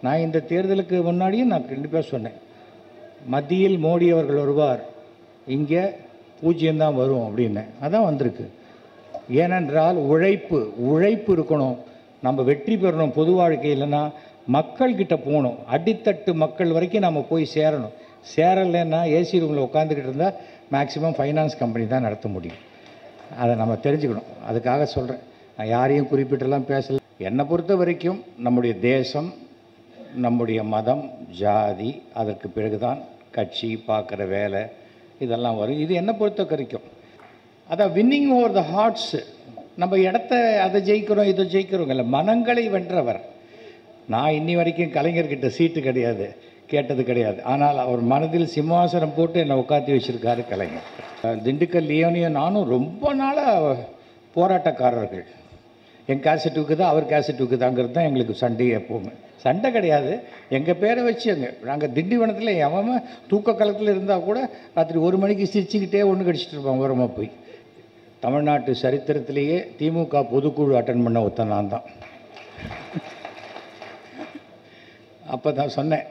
நான் இந்த தேர்தலுக்கு முன்னாடியும் நான் கண்டிப்பாக சொன்னேன், மத்தியில் மோடி அவர்கள் வருவார், இங்கே 0 தான் வரும் அப்படின்னு. அதான் வந்திருக்கு. ஏனென்றால் உழைப்பு இருக்கணும். நம்ம வெற்றி பெறணும். பொது வாழ்க்கையில்னா மக்கள்கிட்ட போகணும், அடித்தட்டு மக்கள் வரைக்கும் நம்ம போய் சேரணும். சேரலைன்னா ஏசி ரூமில் உட்காந்துக்கிட்டு இருந்தால் மேக்ஸிமம் ஃபைனான்ஸ் கம்பெனி தான் நடத்த முடியும். அதை நம்ம தெரிஞ்சுக்கணும். அதுக்காக சொல்கிறேன். நான் யாரையும் குறிப்பிட்டெல்லாம் பேசலை. என்னை பொறுத்த வரைக்கும் நம்முடைய தேசம், நம்முடைய மதம், ஜாதி, அதற்கு பிறகுதான் கட்சி, பார்க்குற வேலை இதெல்லாம் வரும். இது என்னை பொறுத்த வரைக்கும் அதான் வின்னிங் ஓவர் த ஹார்ட்ஸு. நம்ம இடத்த அதை ஜெயிக்கிறோம், இதை ஜெயிக்கிறோங்க இல்லை, மனங்களை வென்றவர். நான் இன்னி வரைக்கும் கலைஞர்கிட்ட சீட்டு கிடையாது, கேட்டது கிடையாது. ஆனால் அவர் மனதில் சிம்மாசனம் போட்டு என்னை உட்காந்து வச்சுருக்காரு கலைஞர். திண்டுக்கல் லியோனியும் நானும் ரொம்ப நாளாக போராட்டக்காரர்கள். என் கேசட்டுக்கு தான் அவர் கேசட்டுக்கு தாங்கிறது தான் எங்களுக்கு சண்டையே. எப்போவுமே சண்டை கிடையாது, எங்கள் பேரை வச்சு நாங்கள் திண்டிவனத்தில் எவன் தூக்க காலத்தில் இருந்தால் கூட ராத்திரி 1 மணிக்கு சிரிச்சுக்கிட்டே ஒன்று கடிச்சிட்டு இருப்பாங்க ஓரமாக போய். தமிழ்நாட்டு சரித்திரத்திலேயே திமுக பொதுக்குழு அட்டன் பண்ண ஒருத்தன் நான் தான். அப்போ தான் சொன்னேன்,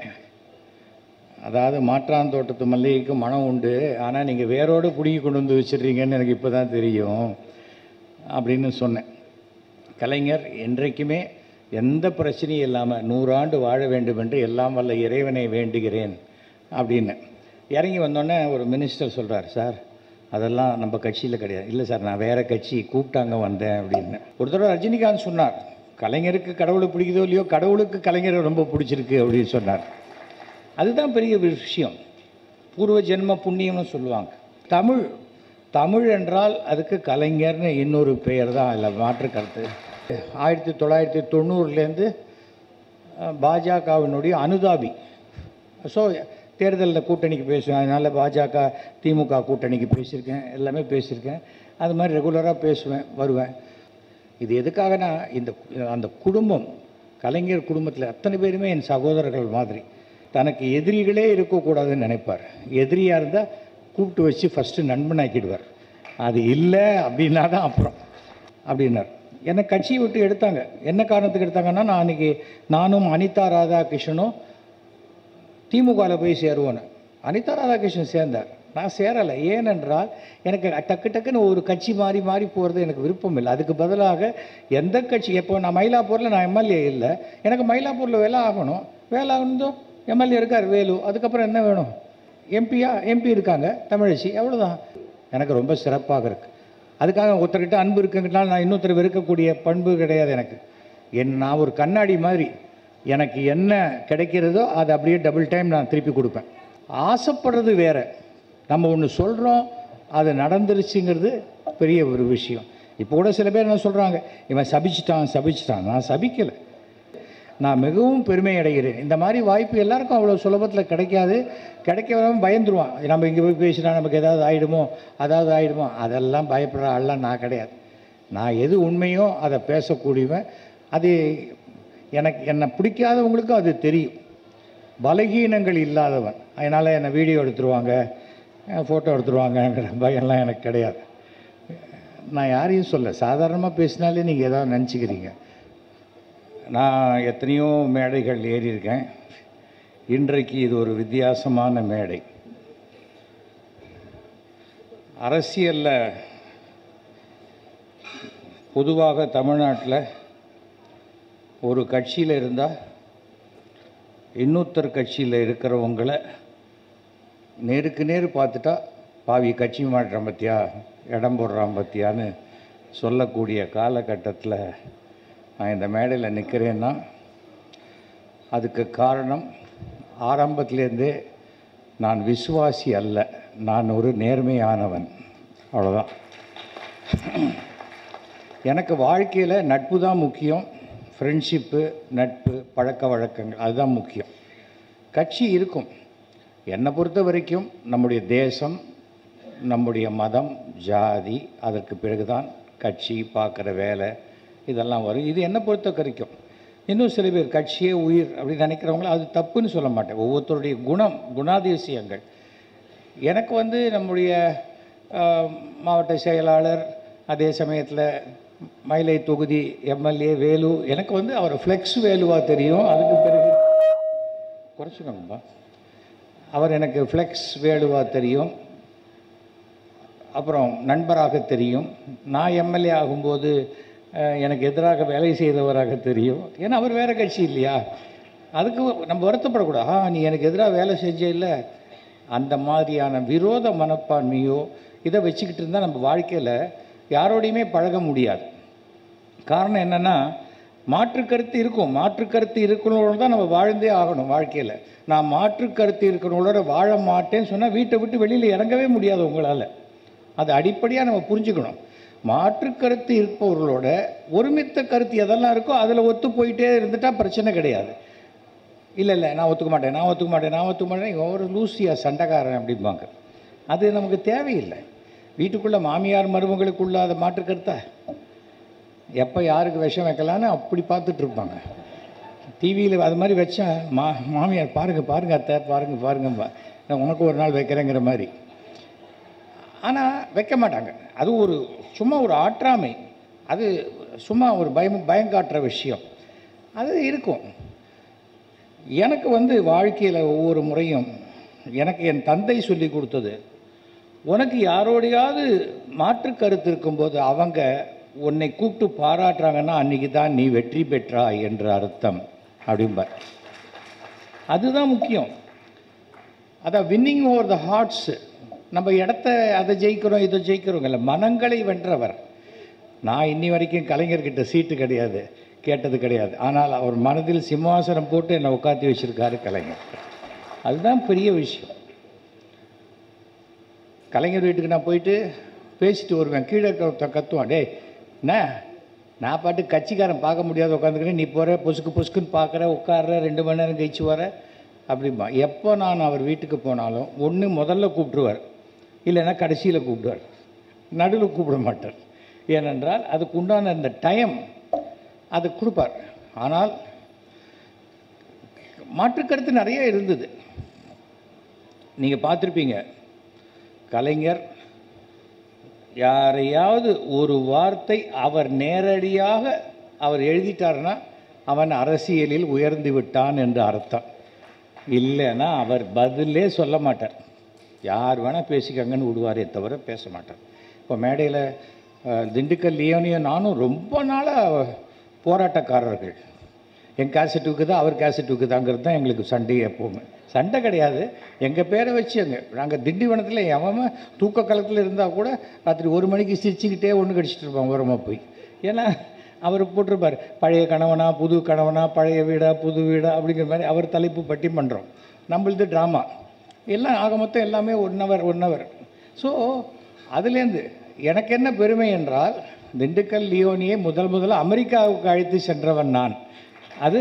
அதாவது மாற்றாந்தோட்டத்து மல்லிகைக்கு மனம் உண்டு, ஆனால் நீங்கள் வேரோடு பிடிங்கி கொண்டு வந்து வச்சிடுறீங்கன்னு எனக்கு இப்போ தான் தெரியும் அப்படின்னு சொன்னேன். கலைஞர் என்றைக்குமே எந்த பிரச்சனையும் இல்லாமல் 100 ஆண்டு வாழ வேண்டும் என்று எல்லாம் வல்ல இறைவனை வேண்டுகிறேன் அப்படின்னு இறங்கி வந்தோடனே ஒரு மினிஸ்டர் சொல்கிறார், சார் அதெல்லாம் நம்ம கட்சியில் கிடையாது. இல்லை சார், நான் வேறு கட்சி கூப்பிட்டாங்க வந்தேன் அப்படின்னு. ஒரு தடவை ரஜினிகாந்த் சொன்னார், கலைஞருக்கு கடவுளை பிடிக்குதோ இல்லையோ, கடவுளுக்கு கலைஞரை ரொம்ப பிடிச்சிருக்கு அப்படின்னு சொன்னார். அதுதான் பெரிய விஷயம். பூர்வ ஜென்ம புண்ணியம்னு சொல்லுவாங்க. தமிழ் என்றால் அதுக்கு கலைஞர்னு இன்னொரு பெயர் தான், இல்லை மாற்று கருத்து. 1990லேருந்து பாஜகவினுடைய அனுதாபி. ஸோ தேர்தலில் கூட்டணிக்கு பேசுவேன், அதனால் பாஜக திமுக கூட்டணிக்கு பேசியிருக்கேன், எல்லாமே பேசியிருக்கேன். அது மாதிரி ரெகுலராக பேசுவேன், வருவேன். இது எதுக்காகனா, அந்த குடும்பம், கலைஞர் குடும்பத்தில் அத்தனை பேருமே என் சகோதரர்கள் மாதிரி. தனக்கு எதிரிகளே இருக்கக்கூடாதுன்னு நினைப்பார். எதிரியாக இருந்தால் கூப்பிட்டு வச்சு ஃபஸ்ட்டு நண்பனாக்கிடுவார். அது இல்லை அப்படின்னா தான் அப்புறம் அப்படின்னார். என்னை கட்சியை விட்டு எடுத்தாங்க. என்ன காரணத்துக்கு எடுத்தாங்கன்னா, நான் அன்றைக்கி நானும் அனிதா ராதாகிருஷ்ணனும் திமுகவில் போய் சேருவோன்னு. அனிதா ராதாகிருஷ்ணன் சேர்ந்தார், நான் சேரலை. ஏனென்றால் எனக்கு டக்குன்னு ஒரு கட்சி மாறி போகிறது எனக்கு விருப்பம் இல்லை. அதுக்கு பதிலாக எந்த கட்சி, எப்போ நான் மயிலாப்பூரில் நான் எம்எல்ஏ இல்லை, எனக்கு மயிலாப்பூரில் வேலை ஆகணும். வேலை ஆகணும், எம்எல்ஏ இருக்கார் வேலு, அதுக்கப்புறம் என்ன வேணும்? எம்பி இருக்காங்க தமிழச்சி, எவ்வளோதான். எனக்கு ரொம்ப சிறப்பாக இருக்குது. அதுக்காக ஒருத்தர்கிட்ட அன்பு இருக்குங்கிட்டால் நான் இன்னொருத்தர் வெறுக்கக்கூடிய பண்பு கிடையாது எனக்கு. நான் ஒரு கண்ணாடி மாதிரி, எனக்கு என்ன கிடைக்கிறதோ அதை அப்படியே டபுள் டைம் நான் திருப்பி கொடுப்பேன். ஆசைப்படுறது வேறு, நம்ம ஒன்று சொல்கிறோம் அது நடந்துருச்சுங்கிறது பெரிய ஒரு விஷயம். இப்போ கூட சில பேர் என்ன சொல்கிறாங்க, இவன் சபிச்சிட்டான். நான் சபிக்கலை, நான் மிகவும் பெருமை அடைகிறேன். இந்த மாதிரி வாய்ப்பு எல்லாருக்கும் அவ்வளோ சுலபத்தில் கிடைக்காது. கிடைக்காம பயந்துருவான், நம்ம இங்கே போய் பேசினா நமக்கு ஏதாவது ஆகிடுமோ அதெல்லாம் பயப்படுற ஆள்லாம் நான் கிடையாது. நான் எது உண்மையோ அதை பேசக்கூடியவன். அது என்னை பிடிக்காதவங்களுக்கும் அது தெரியும். பலகீனங்கள் இல்லாதவன், அதனால் என்னை வீடியோ எடுத்துருவாங்க, ஃபோட்டோ எடுத்துருவாங்கங்கிற பயம்லாம் எனக்கு கிடையாது. நான் யாரையும் சொல்ல, சாதாரணமாக பேசினாலே நீங்கள் ஏதாவது நினச்சிக்கிறீங்க. நான் எத்தனையோ மேடைகள் ஏறியிருக்கேன். இன்றைக்கு இது ஒரு வித்தியாசமான மேடை. அரசியலில் பொதுவாக தமிழ்நாட்டில் ஒரு கட்சியில் இருந்தால் இன்னொருத்தர் கட்சியில் இருக்கிறவங்கள நேருக்கு நேர் பார்த்துட்டா, பாவி கட்சி மாற்றம் பற்றியா, இடம் போடுறான் பற்றியான்னு சொல்லக்கூடிய காலகட்டத்தில் நான் இந்த மேடையில் நிற்கிறேன்னா அதுக்கு காரணம், ஆரம்பத்திலேருந்தே நான் விசுவாசி அல்ல, நான் ஒரு நேர்மையானவன், அவ்வளோதான். எனக்கு வாழ்க்கையில் நட்பு தான் முக்கியம். ஃப்ரெண்ட்ஷிப்பு, நட்பு, பழக்க வழக்கங்கள் அதுதான் முக்கியம். கட்சி இருக்கும். என்னை பொறுத்த வரைக்கும் நம்முடைய தேசம், நம்முடைய மதம், ஜாதி, அதற்கு பிறகுதான் கட்சி, பார்க்குற வேலை இதெல்லாம் வரும். இது என்னை பொறுத்த வரைக்கும். இன்னும் சில பேர் கட்சியே உயிர் அப்படின்னு நினைக்கிறவங்கள அது தப்புன்னு சொல்ல மாட்டேன். ஒவ்வொருத்தருடைய குணாதிசயங்கள். எனக்கு நம்முடைய மாவட்ட செயலாளர், அதே சமயத்தில் மயிலை தொகுதி எம்எல்ஏ வேலு, எனக்கு அவரை ஃப்ளெக்ஸ் வேலுவாக தெரியும். அதுக்கு பிறகு குறைச்சிக்கோங்கப்பா. அவர் எனக்கு ஃப்ளெக்ஸ் வேலுவா தெரியும், அப்புறம் நண்பராக தெரியும். நான் எம்எல்ஏ ஆகும்போது எனக்கு எதிராக வேலை செய்தவராக தெரியும். ஏன்னா அவர் வேறு கட்சி இல்லையா, அதுக்கு நம்ம வருத்தப்படக்கூடாது. நீ எனக்கு எதிராக வேலை செஞ்சே இல்லை. அந்த மாதிரியான விரோத மனப்பான்மையோ இதை வச்சுக்கிட்டு இருந்தால் நம்ம வாழ்க்கையில் யாரோடையுமே பழக முடியாது. காரணம் என்னென்னா, மாற்று கருத்து இருக்கும். மாற்று கருத்து இருக்கிறவங்களோட தான் நம்ம வாழ்ந்தே ஆகணும் வாழ்க்கையில். நான் மாற்று கருத்து இருக்கிறவங்களோட வாழ மாட்டேன்னு சொன்னால் வீட்டை விட்டு வெளியில் இறங்கவே முடியாது உங்களால். அது அடிப்படையாக நம்ம புரிஞ்சுக்கணும். மாற்று கருத்து இருப்பவர்களோட ஒருமித்த கருத்து எதெல்லாம் இருக்கோ அதில் ஒத்து போயிட்டே இருந்துட்டால் பிரச்சனை கிடையாது. இல்லை நான் ஒத்துக்க மாட்டேன் ஒரு லூசியா சண்டைக்காரன் அப்படிம்பாங்க. அது நமக்கு தேவையில்லை. வீட்டுக்குள்ளே மாமியார் மருமகளுக்குள்ள அதை மாற்று கருத்தா எப்போ யாருக்கு விஷம் வைக்கலான்னு அப்படி பார்த்துட்டு இருப்பாங்க. டிவியில் அது மாதிரி வச்சா மாமியார் பாருங்க அத்தை பாருங்க நான் உனக்கு ஒரு நாள் வைக்கிறேங்கிற மாதிரி. ஆனால் வைக்க மாட்டாங்க. அது ஒரு சும்மா ஒரு ஆற்றாமை, அது சும்மா ஒரு பயங்காட்டுற விஷயம் அது இருக்கும். எனக்கு வாழ்க்கையில் ஒவ்வொரு முறையும் எனக்கு என் தந்தை சொல்லி கொடுத்தது, உனக்கு யாரோடையாவது மாற்று கருத்து இருக்கும்போது அவங்க உன்னை கூப்பிட்டு பாராட்டுறாங்கன்னா அன்றைக்கி தான் நீ வெற்றி பெற்றாய் என்ற அர்த்தம் அப்படிம்பார். அதுதான் முக்கியம். அதான் வின்னிங் ஓவர் த ஹார்ட்ஸு. நம்ம இடத்த அதை ஜெயிக்கிறோம் இதை ஜெயிக்கிறோங்கல்ல, மனங்களை வென்றவர். நான் இன்னி வரைக்கும் கலைஞர்கிட்ட சீட்டு கிடையாது, கேட்டது கிடையாது. ஆனால் அவர் மனதில் சிம்மாசனம் போட்டு என்னை உட்காந்து வச்சுருக்காரு கலைஞர். அதுதான் பெரிய விஷயம். கலைஞர் வீட்டுக்கு நான் போயிட்டு பேசிட்டு வருவேன். கீழே கத்துவான், டே என்ன நான் பாட்டு கட்சிக்காரன் பார்க்க முடியாது உட்காந்துக்கிறேன், நீ போகிற பொசுக்குன்னு பார்க்குற உட்கார்ற 2 மணி நேரம் கழிச்சு வர அப்படிம்பா. எப்போ நான் அவர் வீட்டுக்கு போனாலும் ஒன்று முதல்ல கூப்பிட்டுருவார், இல்லைன்னா கடைசியில் கூப்பிடுவார், நடுவில் கூப்பிட மாட்டார். ஏனென்றால் அதுக்கு உண்டான அந்த டைம் அது கொடுப்பார். ஆனால் மாற்றுக்கருத்து நிறைய இருந்தது. நீங்கள் பார்த்துருப்பீங்க, கலைஞர் யாரையாவது ஒரு வார்த்தை அவர் நேரடியாக அவர் எழுதிட்டார்னா அவன் அரசியலில் உயர்ந்து விட்டான் என்று அர்த்தம். இல்லைன்னா அவர் பதிலே சொல்ல மாட்டார். யார் வேணால் பேசிக்கங்கன்னு விடுவாரே தவிர பேச மாட்டார். இப்போ மேடையில் திண்டுக்கல் லியோனியும் நானும் ரொம்ப நாளாக போராட்டக்காரர்கள். என் கேசட்டுக்கு தான் அவர் கேசட்டுக்கு தாங்கிறது தான் எங்களுக்கு சண்டையே. எப்போவுமே சண்டை கிடையாது, எங்கள் பேரை வச்சு நாங்கள் திண்டிவனத்தில் எவன் தூக்க காலத்தில் இருந்தால் கூட ராத்திரி 1 மணிக்கு சிரிச்சுக்கிட்டே ஒன்று கடிச்சிட்டு இருப்பான் ஓரமாக போய். ஏன்னா அவர் போட்டிருப்பார், பழைய கணவனா புது கணவனா, பழைய வீடா புது வீடா அப்படிங்கிற மாதிரி அவர் தலைப்பு பட்டி பண்ணுறோம். நம்மளது ட்ராமா எல்லாம் ஆக மொத்தம் எல்லாமே 1 ஹவர். ஸோ அதுலேருந்து எனக்கு என்ன பெருமை என்றால், திண்டுக்கல் லியோனியை முதல்ல அமெரிக்காவுக்கு அழைத்து சென்றவன் நான். அது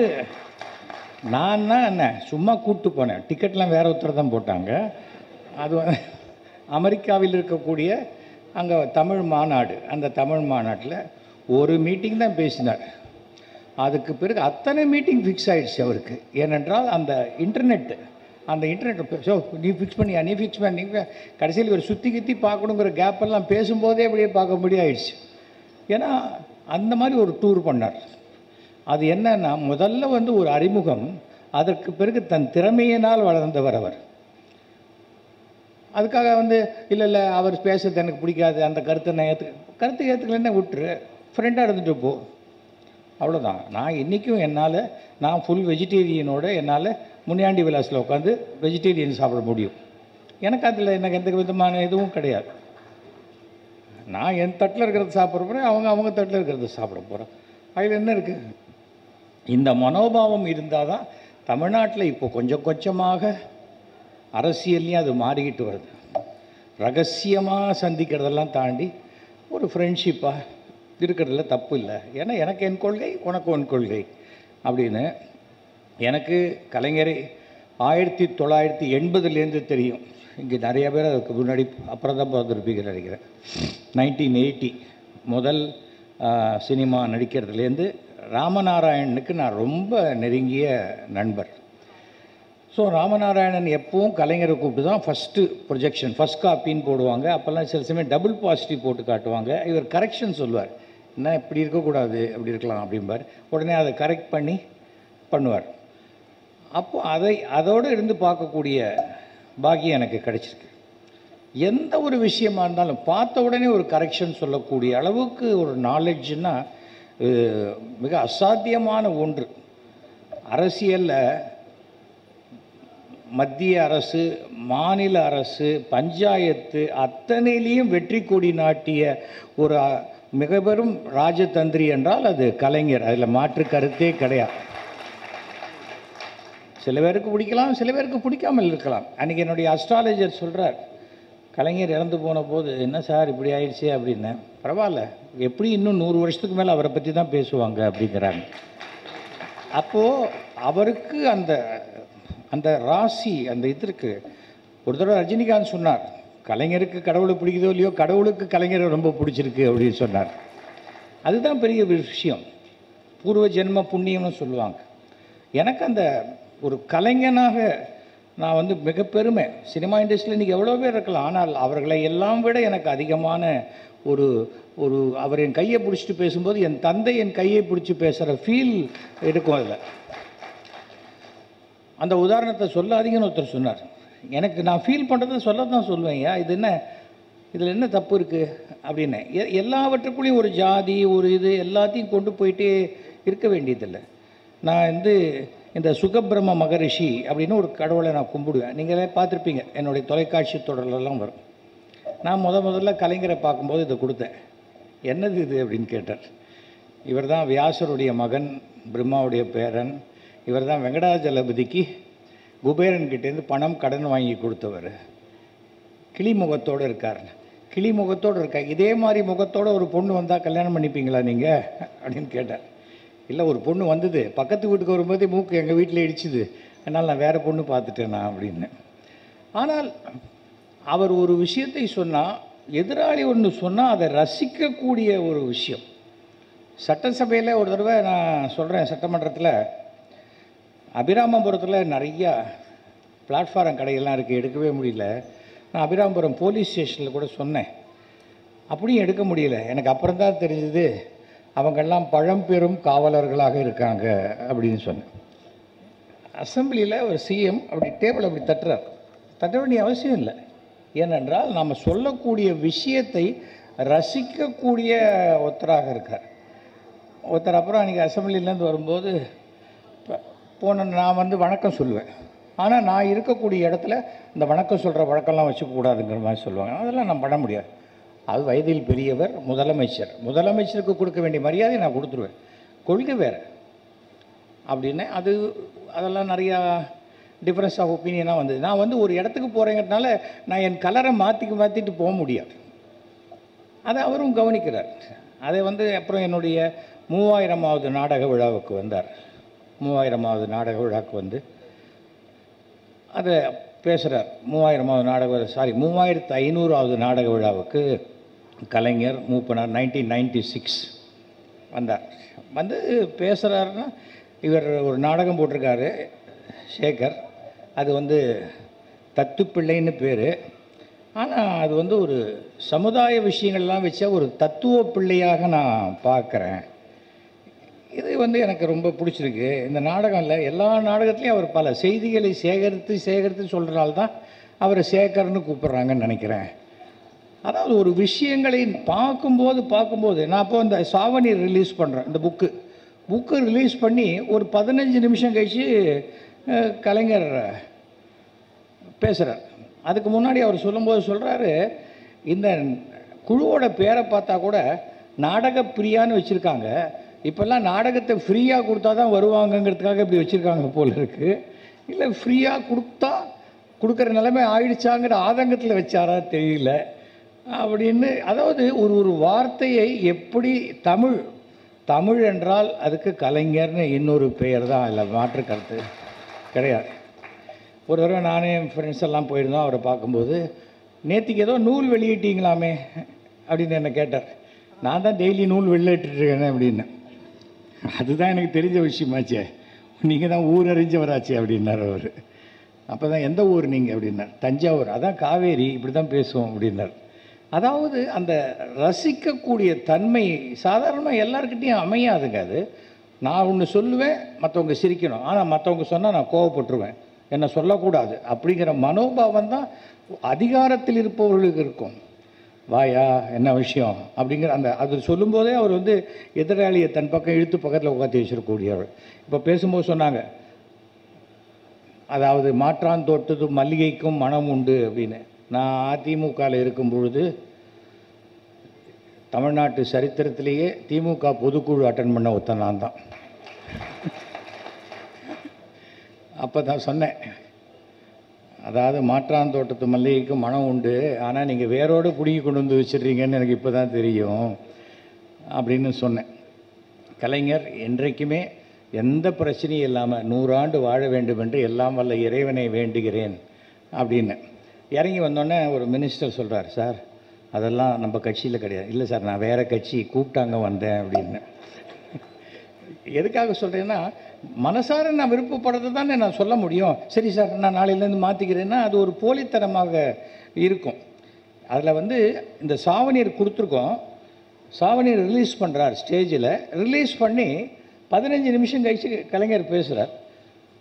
நான் தான் என்ன சும்மா கூப்பிட்டு போனேன், டிக்கெட்லாம் வேறு ஒருத்தர் தான் போட்டாங்க. அது அமெரிக்காவில் இருக்கக்கூடிய அங்கே தமிழ் மாநாடு, அந்த தமிழ் மாநாட்டில் ஒரு மீட்டிங் தான் பேசினார். அதுக்கு பிறகு அத்தனை மீட்டிங் ஃபிக்ஸ் ஆகிடுச்சு அவருக்கு. ஏனென்றால் அந்த இன்டர்நெட்டு ஸோ நீ ஃபிக்ஸ் பண்ணியா, நீ ஃபிக்ஸ் பண்ணி கடைசியில் ஒரு சுற்றி பார்க்கணுங்கிற கேப்பெல்லாம் பேசும்போதே அப்படியே பார்க்க முடியாயிடுச்சு. ஏன்னா அந்த மாதிரி ஒரு டூர் பண்ணார். அது என்னன்னா, முதல்ல ஒரு அறிமுகம், அதற்கு பிறகு தன் திறமையினால் வளர்ந்தவர் அவர். அதுக்காக இல்லை அவர் பேசுறது எனக்கு பிடிக்காது, அந்த கருத்தை நான் ஏற்றுக்கலன்னு விட்டுரு, ஃப்ரெண்டாக இருந்துட்டு போ, அவ்வளோதான். நான் இன்றைக்கும் நான் ஃபுல் வெஜிடேரியனோட என்னால் முனியாண்டி விலாஸில் உட்காந்து வெஜிடேரியன் சாப்பிட முடியும். எனக்கு எந்த விதமான இதுவும் கிடையாது. நான் என் தட்டில் இருக்கிறத சாப்பிட போகிறேன், அவங்க தட்டில் இருக்கிறத சாப்பிட போகிறேன். அதில் என்ன இருக்குது? இந்த மனோபாவம் இருந்தால் தான் தமிழ்நாட்டில் இப்போ கொஞ்சம் கொஞ்சமாக அரசியல்லையும் அது மாறிக்கிட்டு வருது. ரகசியமாக சந்திக்கிறதெல்லாம் தாண்டி ஒரு ஃப்ரெண்ட்ஷிப்பாக இருக்கிறதுல தப்பு இல்லை. ஏன்னா எனக்கு என் கொள்கை, உனக்கு உன் கொள்கை அப்படின்னு. எனக்கு கலைஞரை 1980 தெரியும். இங்கே நிறைய பேர் அதுக்கு முன்னாடி அப்புறம் தான் பார்த்துருப்பீங்கன்னு நினைக்கிறேன். 1980 முதல் சினிமா நடிக்கிறதுலேருந்து ராமநாராயணனுக்கு நான் ரொம்ப நெருங்கிய நண்பர். ஸோ ராமநாராயணன் எப்பவும் கலைஞரை கூப்பிட்டு தான் ஃபஸ்ட்டு ப்ரொஜெக்ஷன், ஃபஸ்ட் காப்பின்னு போடுவாங்க. அப்போல்லாம் சில சமயம் டபுள் பாசிட்டிவ் போட்டு காட்டுவாங்க. இவர் கரெக்ஷன் சொல்லுவார், என்ன இப்படி இருக்கக்கூடாது அப்படி இருக்கலாம் அப்படிம்பார். உடனே அதை கரெக்ட் பண்ணுவார். அப்போது அதோடு இருந்து பார்க்கக்கூடிய பாக்கியம் எனக்கு கிடைச்சிருக்கு. எந்த ஒரு விஷயமா இருந்தாலும் பார்த்த உடனே ஒரு கரெக்ஷன் சொல்லக்கூடிய அளவுக்கு ஒரு நாலேஜ்னா மிக அசாத்தியமான ஒன்று. அரசியலில் மத்திய அரசு, மாநில அரசு, பஞ்சாயத்து அத்தனையிலையும் வெற்றி கொடி நாட்டிய ஒரு மிக பெரும் ராஜதந்திரி என்றால் அது கலைஞர். அதில் மாற்று கருத்தே கிடையாது. சில பேருக்கு பிடிக்கலாம், சில பேருக்கு பிடிக்காமல் இருக்கலாம். அன்றைக்கி என்னுடைய அஸ்ட்ராலஜர் சொல்கிறார், கலைஞர் இறந்து போன போது என்ன சார் இப்படி ஆயிடுச்சு அப்படின்னு. பரவாயில்ல, எப்படி இன்னும் 100 வருஷத்துக்கு மேலே அவரை பற்றி தான் பேசுவாங்க அப்படிங்கிறாங்க. அப்போது அவருக்கு அந்த அந்த ராசி அந்த இது இருக்குது. ஒரு தடவை ரஜினிகாந்த் சொன்னார், கலைஞருக்கு கடவுளை பிடிக்குதோ இல்லையோ, கடவுளுக்கு கலைஞரை ரொம்ப பிடிச்சிருக்கு அப்படின்னு சொன்னார். அதுதான் பெரிய விஷயம், பூர்வ ஜென்ம புண்ணியம்னு சொல்லுவாங்க. எனக்கு அந்த ஒரு கலைஞனாக நான் வந்து மிக பெருமை. சினிமா இண்டஸ்ட்ரியில் இன்றைக்கி எவ்வளோ பேர் இருக்கலாம், ஆனால் அவர்களை எல்லாம் விட எனக்கு அதிகமான ஒரு ஒரு அவர் என் கையை பிடிச்சிட்டு பேசும்போது என் தந்தை என் கையை பிடிச்சி பேசுகிற ஃபீல் இருக்கும். அதில் அந்த உதாரணத்தை சொல்லாதீங்கன்னு ஒருத்தர் சொன்னார். எனக்கு நான் ஃபீல் பண்ணுறதை சொல்ல தான் சொல்லுவேன். இது என்ன, இதில் என்ன தப்பு இருக்குது அப்படின்னு. எல்லாவற்றுக்குள்ளேயும் ஒரு ஜாதி ஒரு இது எல்லாத்தையும் கொண்டு போயிட்டே இருக்க வேண்டியதில்லை. நான் இந்த சுகபிரம்ம மகரிஷி அப்படின்னு ஒரு கடவுளை நான் கும்பிடுவேன். நீங்களே பார்த்துருப்பீங்க, என்னுடைய தொலைக்காட்சி தொடரெல்லாம் வரும். நான் முதல்ல கலைஞரை பார்க்கும்போது இதை கொடுத்தேன். என்னது இது அப்படின்னு கேட்டார். இவர் தான் வியாசருடைய மகன், பிரம்மாவுடைய பேரன். இவர் தான் வெங்கடாஜலபதிக்கு குபேரன்கிட்டேருந்து பணம் கடன் வாங்கி கொடுத்தவர். கிளி முகத்தோடு இருக்கார். கிளி முகத்தோடு இருக்கார். இதே மாதிரி முகத்தோடு ஒரு பொண்ணு வந்தால் கல்யாணம் பண்ணிப்பீங்களா நீங்கள் அப்படின்னு கேட்டார். இல்லை, ஒரு பொண்ணு வந்தது, பக்கத்து வீட்டுக்கு வரும்போதே மூக்கு எங்கள் வீட்டில் இடிச்சுது, அதனால் நான் வேறு பொண்ணு பார்த்துட்டேனா அப்படின்னு. ஆனால் அவர் ஒரு விஷயத்தை சொன்னால், எதிராளி ஒன்று சொன்னால் அதை ரசிக்கக்கூடிய ஒரு விஷயம். சட்டசபையில் ஒரு தடவை நான் சொல்கிறேன், சட்டமன்றத்தில் அபிராமபுரத்தில் நிறையா பிளாட்ஃபாரம் கடையெல்லாம் இருக்குது, எடுக்கவே முடியல. நான் அபிராமபுரம் போலீஸ் ஸ்டேஷனில் கூட சொன்னேன், அப்படியும் எடுக்க முடியல. எனக்கு அப்புறம் தான் தெரிஞ்சது அவங்கெல்லாம் பழம்பெரும் காவலர்களாக இருக்காங்க அப்படின்னு சொன்னேன். அசம்பிளியில் ஒரு சிஎம் அப்படி டேபிள் அப்படி தட்ட வேண்டிய அவசியம் இல்லை. ஏனென்றால் நாம் சொல்லக்கூடிய விஷயத்தை ரசிக்கக்கூடிய ஒருத்தராக இருக்கார். ஒருத்தர் அப்புறம் அன்றைக்கி அசம்பிளிலேருந்து வரும்போது நான் வணக்கம் சொல்லுவேன். ஆனால் நான் இருக்கக்கூடிய இடத்துல இந்த வணக்கம் சொல்கிற வழக்கம்லாம் வச்சுக்கக்கூடாதுங்கிற மாதிரி சொல்லுவாங்க. அதெல்லாம் நான் பண்ண முடியாது. அது வயதில் பெரியவர், முதலமைச்சருக்கு கொடுக்க வேண்டிய மரியாதை நான் கொடுத்துருவேன். கொள்கை வேறு அப்படின்னு அதெல்லாம் நிறையா டிஃப்ரென்ஸ் ஆஃப் ஒப்பீனியனாக வந்தது. நான் ஒரு இடத்துக்கு போகிறேங்கிறதுனால நான் என் கலரை மாற்றிட்டு போக முடியாது. அதை அவரும் கவனிக்கிறார். அதை அப்புறம் என்னுடைய 3000வது நாடக விழாவுக்கு வந்தார். 3000வது நாடக விழாவுக்கு அதை பேசுகிறார். 3500வது நாடக விழாவுக்கு கலைஞர் மூப்பனார் 1996 வந்தார். பேசுகிறாருன்னா, இவர் ஒரு நாடகம் போட்டிருக்காரு சேகர். அது தத்துப்பிள்ளைன்னு பேர். ஆனால் அது ஒரு சமுதாய விஷயங்கள்லாம் வச்ச ஒரு தத்துவ பிள்ளையாக நான் பார்க்குறேன். இது எனக்கு ரொம்ப பிடிச்சிருக்கு. இந்த நாடகம்ல எல்லா நாடகத்துலேயும் அவர் பல செய்திகளை சேகரித்து சொல்கிறனால்தான் அவரை சேகர்னு கூப்பிட்றாங்கன்னு நினைக்கிறேன். அதாவது ஒரு விஷயங்களை பார்க்கும்போது நான் அப்போ இந்த சாவணி ரிலீஸ் பண்ணுறேன். இந்த புக்கு ரிலீஸ் பண்ணி ஒரு 15 நிமிஷம் கழித்து கலைஞர் பேசுகிறார். அதுக்கு முன்னாடி அவர் சொல்லும்போது சொல்கிறாரு, இந்த குழுவோட பேரை பார்த்தா கூட நாடக பிரியான்னு வச்சுருக்காங்க. இப்போல்லாம் நாடகத்தை ஃப்ரீயாக கொடுத்தா தான் வருவாங்கங்கிறதுக்காக இப்படி வச்சுருக்காங்க போல் இருக்குது. இல்லை, ஃப்ரீயாக கொடுக்குற நிலைமை ஆயிடுச்சாங்கிற ஆதங்கத்தில் வச்சாரா தெரியல அப்படின்னு. அதாவது ஒரு வார்த்தையை எப்படி தமிழ் என்றால் அதுக்கு கலைஞர்னு இன்னொரு பெயர் தான், இல்லை மாற்று கருத்து கிடையாது. ஒரு தடவை நானே என் ஃப்ரெண்ட்ஸ் எல்லாம் போயிருந்தோம். அவரை பார்க்கும்போது, நேற்றுக்கு ஏதோ நூல் வெளியிட்டீங்களாமே அப்படின்னு என்னை கேட்டார். நான் தான் டெய்லி நூல் வெளியிட்டுருக்கேன் அப்படின்னு. அதுதான் எனக்கு தெரிஞ்ச விஷயமாச்சே, நீங்கள் தான் ஊர் அறிஞ்சவராச்சே அப்படின்னார் அவர். அப்போ தான் எந்த ஊர் நீங்கள் அப்படின்னார். தஞ்சாவூர். அதான் காவேரி, இப்படி தான் பேசுவோம் அப்படின்னார். அதாவது அந்த ரசிக்கக்கூடிய தன்மை சாதாரணமாக எல்லாருக்கிட்டையும் அமையாதுங்க. அது நான் ஒன்று சொல்லுவேன், மற்றவங்க சிரிக்கணும். ஆனால் மற்றவங்க சொன்னால் நான் கோவப்பட்டுருவேன், என்னை சொல்லக்கூடாது அப்படிங்கிற மனோபாவம் தான் அதிகாரத்தில் இருப்பவர்களுக்கு இருக்கும். வாயா என்ன விஷயம் அப்படிங்கிற அந்த அது சொல்லும்போதே அவர் வந்து எதிராளியை தன் பக்கம் இழுத்து பக்கத்தில் உட்காந்து வச்சிருக்கக்கூடியவர். இப்போ பேசும்போது சொன்னாங்க, அதாவது மாற்றான் தோட்டது மல்லிகைக்கும் மனம் உண்டு அப்படின்னு. நான் அதிமுகவில் இருக்கும் பொழுது தமிழ்நாட்டு சரித்திரத்திலேயே திமுக பொதுக்குழு அட்டன் பண்ண ஒருத்தன் நான் தான். அப்போ தான் சொன்னேன், அதாவது மாற்றான் தோட்டத்து மல்லிகைக்கு மனம் உண்டு, ஆனால் நீங்கள் வேரோடு பிடிங்கி கொண்டு வந்து வச்சிடுறீங்கன்னு எனக்கு இப்போ தான் தெரியும் அப்படின்னு சொன்னேன். கலைஞர் என்றைக்குமே எந்த பிரச்சனையும் இல்லாமல் 100 ஆண்டு வாழ வேண்டும் என்று எல்லாம் வல்ல இறைவனை வேண்டுகிறேன் அப்படின்னு. இறங்கி வந்தோடனே ஒரு மினிஸ்டர் சொல்கிறார், சார் அதெல்லாம் நம்ம கட்சியில் கிடையாது. இல்லை சார், நான் வேறு கட்சி கூப்பிட்டாங்க வந்தேன் அப்படின்னு. எதுக்காக சொல்கிறேன்னா, மனசார நான் விருப்பப்படுறது தானே நான் சொல்ல முடியும். சரி சார் நான் நாளையிலேருந்து மாற்றிக்கிறேன்னா அது ஒரு போலித்தனமாக இருக்கும். அதில் வந்து இந்த சாவணீர் கொடுத்துருக்கோம், சாவணீர் ரிலீஸ் பண்ணுறார், ஸ்டேஜில் ரிலீஸ் பண்ணி 15 நிமிஷம் கழிச்சு கலைஞர் பேசுகிறார்.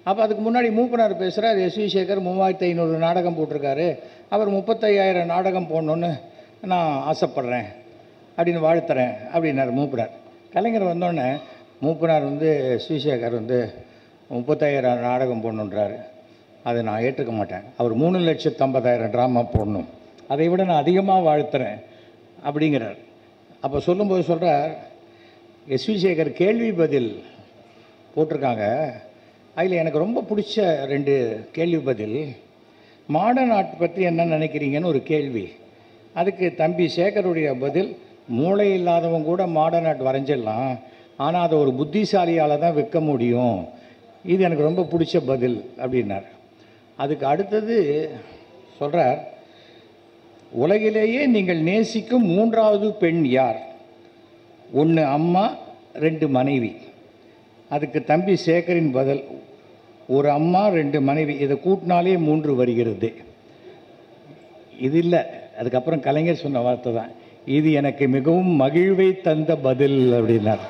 அப்போ அதுக்கு முன்னாடி மூப்பனார் பேசுகிறார், எஸ் வி சேகர் 3500 நாடகம் போட்டிருக்காரு, அவர் 35,000 நாடகம் போடணுன்னு நான் ஆசைப்பட்றேன் அப்படின்னு வாழ்த்துறேன் அப்படின்னார் மூப்பனார். கலைஞர் வந்தோடனே மூப்பனார் வந்து எஸ் வி சேகர் வந்து 35,000 நாடகம் போடணுன்றாரு, அதை நான் ஏற்றுக்க மாட்டேன், அவர் 3,50,000 ட்ராமா போடணும், அதை விட நான் அதிகமாக வாழ்த்துறேன் அப்படிங்கிறார். அப்போ சொல்லும்போது சொல்கிறார், எஸ் வி சேகர் கேள்வி பதில் போட்டிருக்காங்க, அதில் எனக்கு ரொம்ப பிடிச்ச 2 கேள்வி பதில். மாடர்ன் ஆர்ட் பற்றி என்ன நினைக்கிறீங்கன்னு ஒரு கேள்வி, அதுக்கு தம்பி சேகருடைய பதில், மூளை இல்லாதவங்க கூட மாடர்ன் ஆர்ட் வரைஞ்சிடலாம், ஆனால் அதை ஒரு புத்திசாலியால் தான் விற்க முடியும், இது எனக்கு ரொம்ப பிடிச்ச பதில் அப்படின்னார். அதுக்கு அடுத்தது சொல்கிறார், உலகிலேயே நீங்கள் நேசிக்கும் 3வது பெண் யார்? 1 அம்மா 2 மனைவி. அதுக்கு தம்பி சேகரின் பதில், ஒரு அம்மா 2 மனைவி, இதை கூட்டினாலே 3 வருகிறது. இது இல்லை, அதுக்கப்புறம் கலைஞர் சொன்ன வார்த்தை தான், இது எனக்கு மிகவும் மகிழ்வை தந்த பதில் அப்படின்னார்.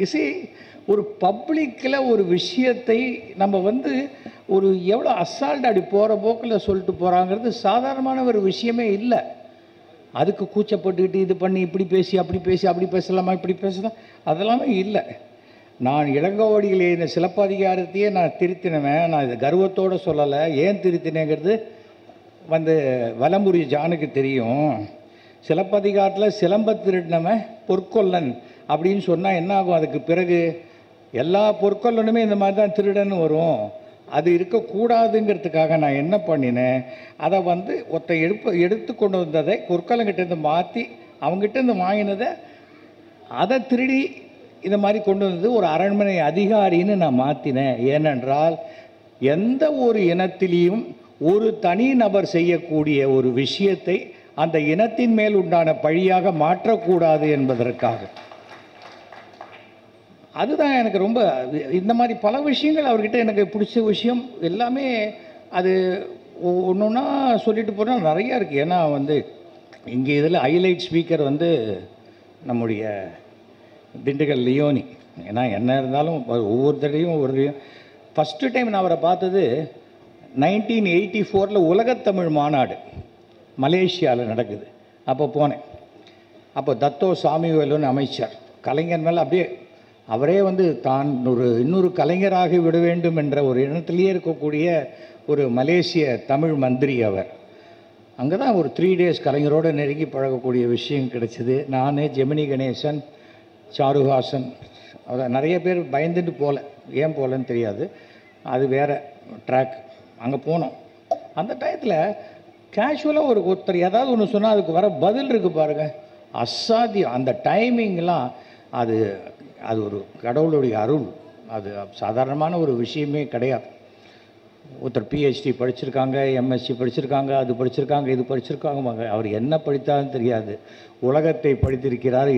இசை ஒரு பப்ளிக்கில் ஒரு விஷயத்தை நம்ம வந்து ஒரு எவ்வளோ அசால்ட் அப்படி போகிற போக்கில் சொல்லிட்டு போகிறாங்கிறது சாதாரணமான ஒரு விஷயமே இல்லை. அதுக்கு கூச்சப்பட்டுக்கிட்டு இது பண்ணி இப்படி பேசி அப்படி பேசி அப்படி பேசலாமா இப்படி பேசலாம் அதெல்லாமே இல்லை. நான் இளங்கோவடிகள் எழுதின சிலப்பதிகாரத்தையே நான் திருத்தினவன், நான் இது கர்வத்தோடு சொல்லலை. ஏன் திருத்தினேங்கிறது வந்து வலம்புரி ஜானுக்கு தெரியும். சிலப்பதிகாரத்தில் சிலம்ப திருடினவன் பொற்கொல்லன் அப்படின்னு சொன்னால் என்ன ஆகும், அதுக்கு பிறகு எல்லா பொற்கொல்லனுமே இந்த மாதிரி தான் திருடன்னு வரும். அது இருக்கக்கூடாதுங்கிறதுக்காக நான் என்ன பண்ணினேன், அதை வந்து எடுத்து கொண்டு வந்ததை பொற்கொல்லங்கிட்டேருந்து மாற்றி அவங்ககிட்டேருந்து வாங்கினதை அதை திருடி இந்த மாதிரி கொண்டு வந்தது ஒரு அரண்மனை அதிகாரின்னு நான் மாற்றினேன். ஏனென்றால் எந்த ஒரு இனத்திலையும் ஒரு தனி நபர் செய்யக்கூடிய ஒரு விஷயத்தை அந்த இனத்தின் மேல் உண்டான பழியாக மாற்றக்கூடாது என்பதற்காக. அதுதான் எனக்கு ரொம்ப, இந்த மாதிரி பல விஷயங்கள் அவர்கிட்ட எனக்கு பிடிச்ச விஷயம் எல்லாமே. அது ஒன்று ஒன்றா சொல்லிட்டு போனால் நிறையா இருக்குது. ஏன்னா வந்து இங்கே இதில் ஹைலைட் ஸ்பீக்கர் வந்து நம்முடைய திண்டுக்கல் லியோனி. ஏன்னா என்ன இருந்தாலும் ஒவ்வொரு தடையும் ஃபஸ்ட்டு டைம் நான் அவரை பார்த்தது 1984 உலகத்தமிழ் மாநாடு மலேசியாவில் நடக்குது. அப்போ போனேன். அப்போ தத்தோ சாமிவேலுன்னு அமைச்சர் கலைஞர் மேலே அப்படியே அவரே வந்து தான் இன்னொரு கலைஞராக விட வேண்டும் என்ற ஒரு எண்ணத்திலேயே இருக்கக்கூடிய ஒரு மலேசிய தமிழ் மந்திரி அவர். அங்கே தான் ஒரு 3 days கலைஞரோடு நெருங்கி பழகக்கூடிய விஷயம் கிடைச்சிது. நான், ஜெமினி கணேசன், சாருஹாசன், அவர் நிறைய பேர் பயந்துட்டு போகல, ஏன் போகலன்னு தெரியாது, அது வேறு ட்ராக். அங்கே போனோம். அந்த டயத்தில் கேஷுவலாக ஒருத்தர் ஏதாவது ஒன்று சொன்னால் அதுக்கு வர பதில் இருக்குது பாருங்கள், அசாத்தியம். அந்த டைமிங்லாம் அது ஒரு கடவுளுடைய அருள். அது சாதாரணமான ஒரு விஷயமே கிடையாது. ஒருத்தர் PhD படிச்சிருக்காங்க, MSc படிச்சிருக்காங்க, அது படிச்சிருக்காங்க, இது படிச்சிருக்காங்க, அவர் என்ன படித்தாலும் தெரியாது. உலகத்தை படித்திருக்கிறார்,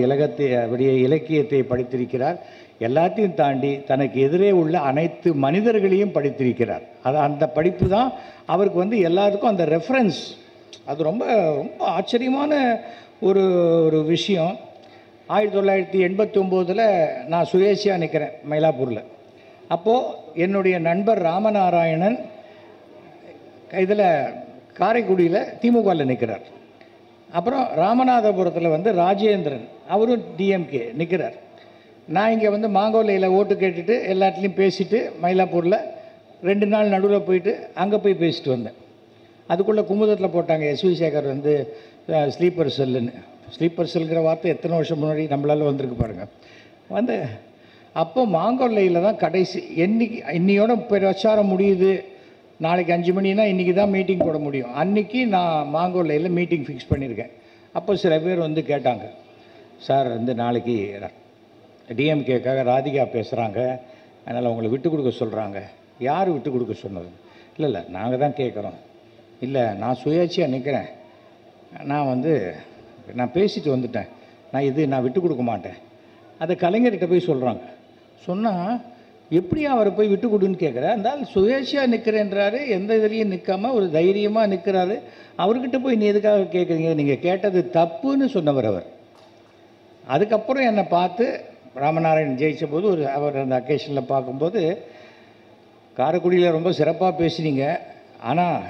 அப்படியே இலக்கியத்தை படித்திருக்கிறார், எல்லாத்தையும் தாண்டி தனக்கு எதிரே உள்ள அனைத்து மனிதர்களையும் படித்திருக்கிறார். அந்த படிப்பு தான் அவருக்கு வந்து எல்லாருக்கும் அந்த ரெஃபரன்ஸ். அது ரொம்ப ரொம்ப ஆச்சரியமான ஒரு விஷயம். 1989 நான் சுயேட்சையாக நிற்கிறேன் மயிலாப்பூரில். அப்போது என்னுடைய நண்பர் ராமநாராயணன் இதில் காரைக்குடியில் திமுகவில் நிற்கிறார். அப்புறம் ராமநாதபுரத்தில் வந்து ராஜேந்திரன் அவரும் டிஎம்கே நிற்கிறார். நான் இங்கே வந்து மாங்கோலையில் ஓட்டு கேட்டுட்டு எல்லாத்துலேயும் பேசிவிட்டு மயிலாப்பூரில் 2 நாள் நடுவில் போயிட்டு அங்கே போய் பேசிட்டு வந்தேன். அதுக்குள்ளே குமுதத்தில் போட்டாங்க எஸ்வி சேகர் வந்து ஸ்லீப்பர் செல்லுன்னு. ஸ்லீப்பர் செல்லுங்கிற வார்த்தை எத்தனை வருஷம் முன்னாடி நம்மளால் வந்திருக்கு பாருங்கள். வந்து அப்போ மாங்கோல்லையில் தான் கடைசி இன்னையோட பிரச்சாரம் முடியுது, நாளைக்கு 5 மணினா இன்றைக்கி தான் மீட்டிங் போட முடியும். அன்றைக்கி நான் மாங்கோல்லையில் மீட்டிங் ஃபிக்ஸ் பண்ணியிருக்கேன். அப்போ சில பேர் வந்து கேட்டாங்க, சார் வந்து நாளைக்கு டிஎம்கேக்காக ராதிகா பேசுகிறாங்க, அதனால் உங்களை விட்டு கொடுக்க சொல்கிறாங்க. யார் விட்டு கொடுக்க சொன்னது? இல்லை நாங்கள் தான் கேட்குறோம். இல்லை நான் சுயேட்சையாக நிற்கிறேன், நான் பேசிட்டு வந்துட்டேன், நான் விட்டு கொடுக்க மாட்டேன். அதை கலைஞர்கிட்ட போய் சொல்கிறாங்க. சொன்னால் எப்படி அவரை போய் விட்டு கொடுன்னு கேட்குறேன். இருந்தால் சுயேட்சையாக நிற்கிறேன்றாரு, எந்த இதுலேயும் நிற்காமல் ஒரு தைரியமாக நிற்கிறாரு. அவர்கிட்ட போய் நீ எதுக்காக கேட்குறீங்க, நீங்கள் கேட்டது தப்புன்னு சொன்னவர் அவர். அதுக்கப்புறம் என்னை பார்த்து ராமநாராயணன் ஜெயித்த போது அவர் அந்த அக்கேஷனில் பார்க்கும்போது, காரைக்குடியில் ரொம்ப சிறப்பாக பேசுனீங்க, ஆனால்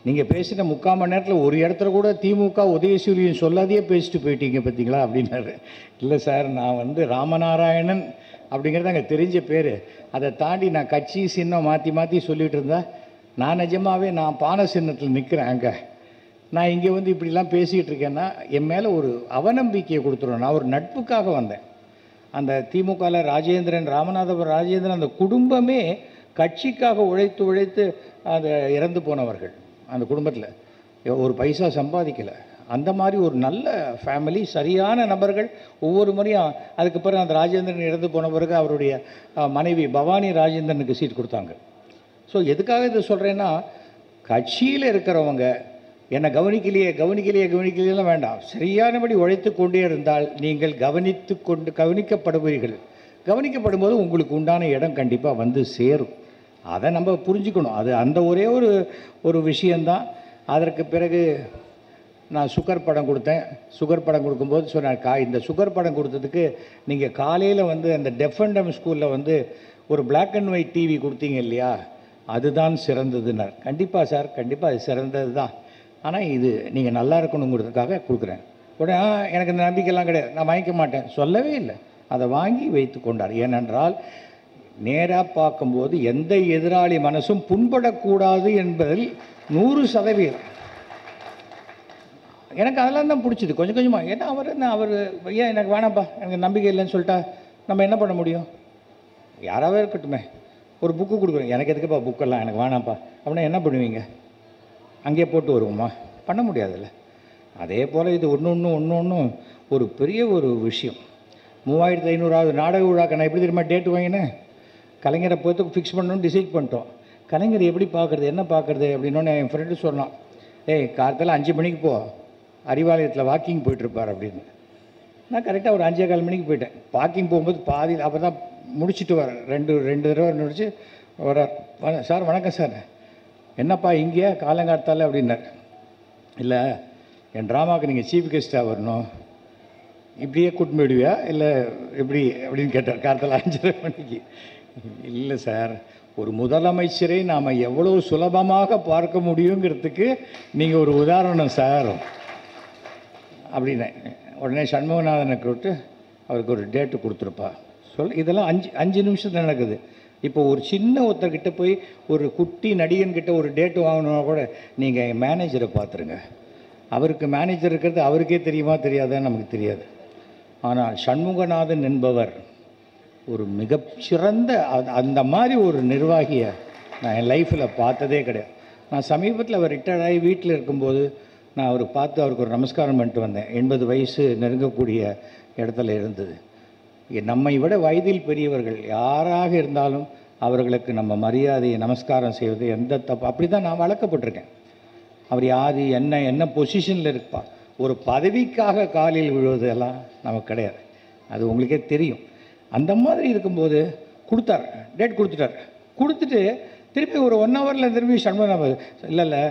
நீங்கள் பேசின 3/4 மணி நேரத்தில் ஒரு இடத்துல கூட திமுக உதயசூரியன் சொல்லாதையே பேசிட்டு போயிட்டீங்க பார்த்தீங்களா அப்படின்னாரு. இல்லை சார், நான் வந்து ராமநாராயணன் அப்படிங்கிறது அங்கே தெரிஞ்ச பேர், அதை தாண்டி நான் கட்சி சின்னம் மாற்றி மாற்றி சொல்லிகிட்டு இருந்தேன். நான் நிஜமாகவே நான் பானை சின்னத்தில் நிற்கிறேன். அங்கே நான் இங்கே வந்து இப்படிலாம் பேசிகிட்டு இருக்கேன்னா என் மேலே ஒரு அவநம்பிக்கையை கொடுத்துருவேன். நான் ஒரு நட்புக்காக வந்தேன். அந்த திமுகவில் ராமநாதபுரம் ராஜேந்திரன் அந்த குடும்பமே கட்சிக்காக உழைத்து அதை இறந்து போனவர்கள். அந்த குடும்பத்தில் ஒரு பைசா சம்பாதிக்கலை. அந்த மாதிரி ஒரு நல்ல ஃபேமிலி, சரியான நபர்கள். ஒவ்வொரு முறையும் அதுக்கு பிறகு அந்த ராஜேந்திரன் இறந்து போன பிறகு அவருடைய மனைவி பவானி ராஜேந்திரனுக்கு சீட் கொடுத்தாங்க. ஸோ எதுக்காக இதை சொல்கிறேன்னா, கட்சியில் இருக்கிறவங்க என்னை கவனிக்கலையெல்லாம் வேண்டாம். சரியானபடி உழைத்து கொண்டே இருந்தால் நீங்கள் கவனிக்கப்படுவீர்கள். கவனிக்கப்படும் போது உங்களுக்கு உண்டான இடம் கண்டிப்பாக வந்து சேரும். அதை நம்ம புரிஞ்சுக்கணும். அது அந்த ஒரே ஒரு விஷயந்தான். அதற்கு பிறகு நான் சுகர் படம் கொடுத்தேன். சுகர் படம் கொடுக்கும்போது சொன்னேன், இந்த சுகர் படம் கொடுத்ததுக்கு நீங்கள் காலையில் வந்து அந்த டெஃப் அண்ட் டம்ப் ஸ்கூலில் வந்து ஒரு பிளாக் அண்ட் ஒயிட் டிவி கொடுத்தீங்க இல்லையா, அதுதான் சிறந்ததுன்னார். கண்டிப்பாக சார், கண்டிப்பாக அது சிறந்தது தான். ஆனால் இது நீங்கள் நல்லா இருக்கணுங்கிறதுக்காக கொடுக்குறேன். உடனே எனக்கு இந்த நம்பிக்கைலாம் கிடையாது, நான் வாங்கிக்க மாட்டேன் சொல்லவே இல்லை. அதை வாங்கி வைத்து கொண்டார். ஏனென்றால் நேராக பார்க்கும்போது எந்த எதிராளி மனசும் புண்படக்கூடாது என்பதில் 100%. எனக்கு அதெல்லாம் தான் பிடிச்சிது கொஞ்சம் கொஞ்சமாக. ஏன்னா அவர் ஏன் எனக்கு வேணாம்ப்பா, எனக்கு நம்பிக்கை இல்லைன்னு சொல்லிட்டா நம்ம என்ன பண்ண முடியும்? யாராவே இருக்கட்டுமே, ஒரு புக்கு கொடுக்குறேன், எனக்கு எதுக்குப்பா புக்கெல்லாம், எனக்கு வேணாம்ப்பா அப்படின்னா என்ன பண்ணுவீங்க? அங்கேயே போட்டு வருவோமா? பண்ண முடியாதுல்ல. அதே போல் இது ஒன்று ஒரு பெரிய ஒரு விஷயம். 3500வது நாடக விழாக்க நான் எப்படி தெரியுமா டேட் வாங்கினேன்? கலைஞரை போய்த்து ஃபிக்ஸ் பண்ணணும்னு டிசைட் பண்ணிட்டோம். கலைஞர் எப்படி பார்க்குறது, என்ன பார்க்குறது அப்படின்னோன்னு என் ஃப்ரெண்டு சொன்னான், காலத்தில் 5 மணிக்கு போ, அறிவாலயத்தில் வாக்கிங் போயிட்டுருப்பார் அப்படின்னு. நான் கரெக்டாக ஒரு 5:15 மணிக்கு போயிட்டேன். வாக்கிங் போகும்போது பாதியில் அப்போ தான் முடிச்சுட்டு வரேன். ரெண்டு தடவை முடிச்சு வரார். சார் வணக்கம் சார், என்னப்பா இங்கேயா காலங்காத்தால் அப்படின்னார். இல்லை, என் ட்ராமாவுக்கு நீங்கள் சீஃப் கெஸ்ட்டாக வரணும், இப்படியே கூட்டின்னு போயிடுவியா இல்லை எப்படி அப்படின்னு கேட்டார். காலத்தில் 5:30 மணிக்கு. இல்லை சார், ஒரு முதலமைச்சரை நாம் எவ்வளோ சுலபமாக பார்க்க முடியுங்கிறதுக்கு நீங்கள் ஒரு உதாரணம் சார் அப்படின்னேன். உடனே சண்முகநாதனை கூப்பிட்டு அவருக்கு ஒரு டேட்டு கொடுத்துருப்பா இதெல்லாம் 5 நிமிஷத்தில் நடக்குது. இப்போ ஒரு சின்ன ஒருத்தர்கிட்ட போய் ஒரு குட்டி நடிகன்கிட்ட ஒரு டேட்டு வாங்கணுன்னா கூட நீங்கள் மேனேஜரை பார்த்துருங்க. அவருக்கு மேனேஜர் இருக்கிறது அவருக்கே தெரியுமா தெரியாதான்னு நமக்கு தெரியாது. ஆனால் சண்முகநாதன் என்பவர் ஒரு மிகச்சிறந்த அந்த மாதிரி ஒரு நிர்வாகியை நான் என் லைஃப்பில் பார்த்ததே கிடையாது. நான் சமீபத்தில் அவர் ரிட்டையர்ட் ஆகி வீட்டில் இருக்கும்போது நான் அவருக்கு பார்த்து அவருக்கு ஒரு நமஸ்காரம் பண்ணிட்டு வந்தேன். 80 வயசு நெருங்கக்கூடிய இடத்துல இருந்தது. நம்மை விட வயதில் பெரியவர்கள் யாராக இருந்தாலும் அவர்களுக்கு நம்ம மரியாதையை நமஸ்காரம் செய்வது எந்த தப்பு, அப்படி தான் நான் வளர்க்கப்பட்டிருக்கேன். அவர் யார் என்ன பொசிஷனில் இருப்பா, ஒரு பதவிக்காக காலில் விழுவதெல்லாம் நமக்கு கிடையாது. அது உங்களுக்கே தெரியும். அந்த மாதிரி இருக்கும்போது கொடுத்தார், டேட் கொடுத்துட்டு திருப்பி ஒரு 1 ஹவரில் திரும்பி சண்முகநாதன் இல்லை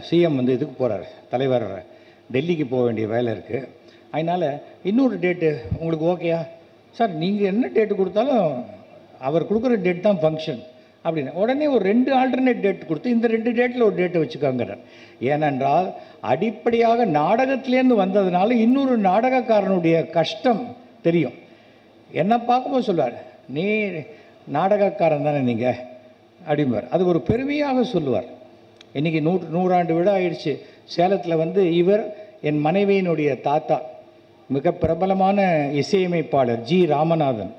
சிஎம் வந்து இதுக்கு போகிறார், தலைவர் டெல்லிக்கு போக வேண்டிய வேலை இருக்குது, அதனால் இன்னொரு டேட்டு உங்களுக்கு ஓகேயா சார்? நீங்கள் என்ன டேட்டு கொடுத்தாலும் அவர் கொடுக்குற டேட் தான் ஃபங்க்ஷன் அப்படின்னு உடனே ஒரு 2 ஆல்டர்னேட் டேட் கொடுத்து இந்த 2 டேட்டில் ஒரு டேட்டை வச்சுக்காங்கிறார். ஏனென்றால் அடிப்படையாக நாடகத்திலேருந்து வந்ததுனால இன்னொரு நாடகக்காரனுடைய கஷ்டம் தெரியும். என்ன பார்க்கும்போது சொல்லுவார், நீ நாடகக்காரன் தானே நீங்கள் அப்படிம்பார். அது ஒரு பெருமையாக சொல்லுவார். இன்றைக்கி 100 விழா ஆயிடுச்சு. சேலத்தில் வந்து இவர் என் மனைவியினுடைய தாத்தா, மிக பிரபலமான இசையமைப்பாளர் ஜி ராமநாதன்,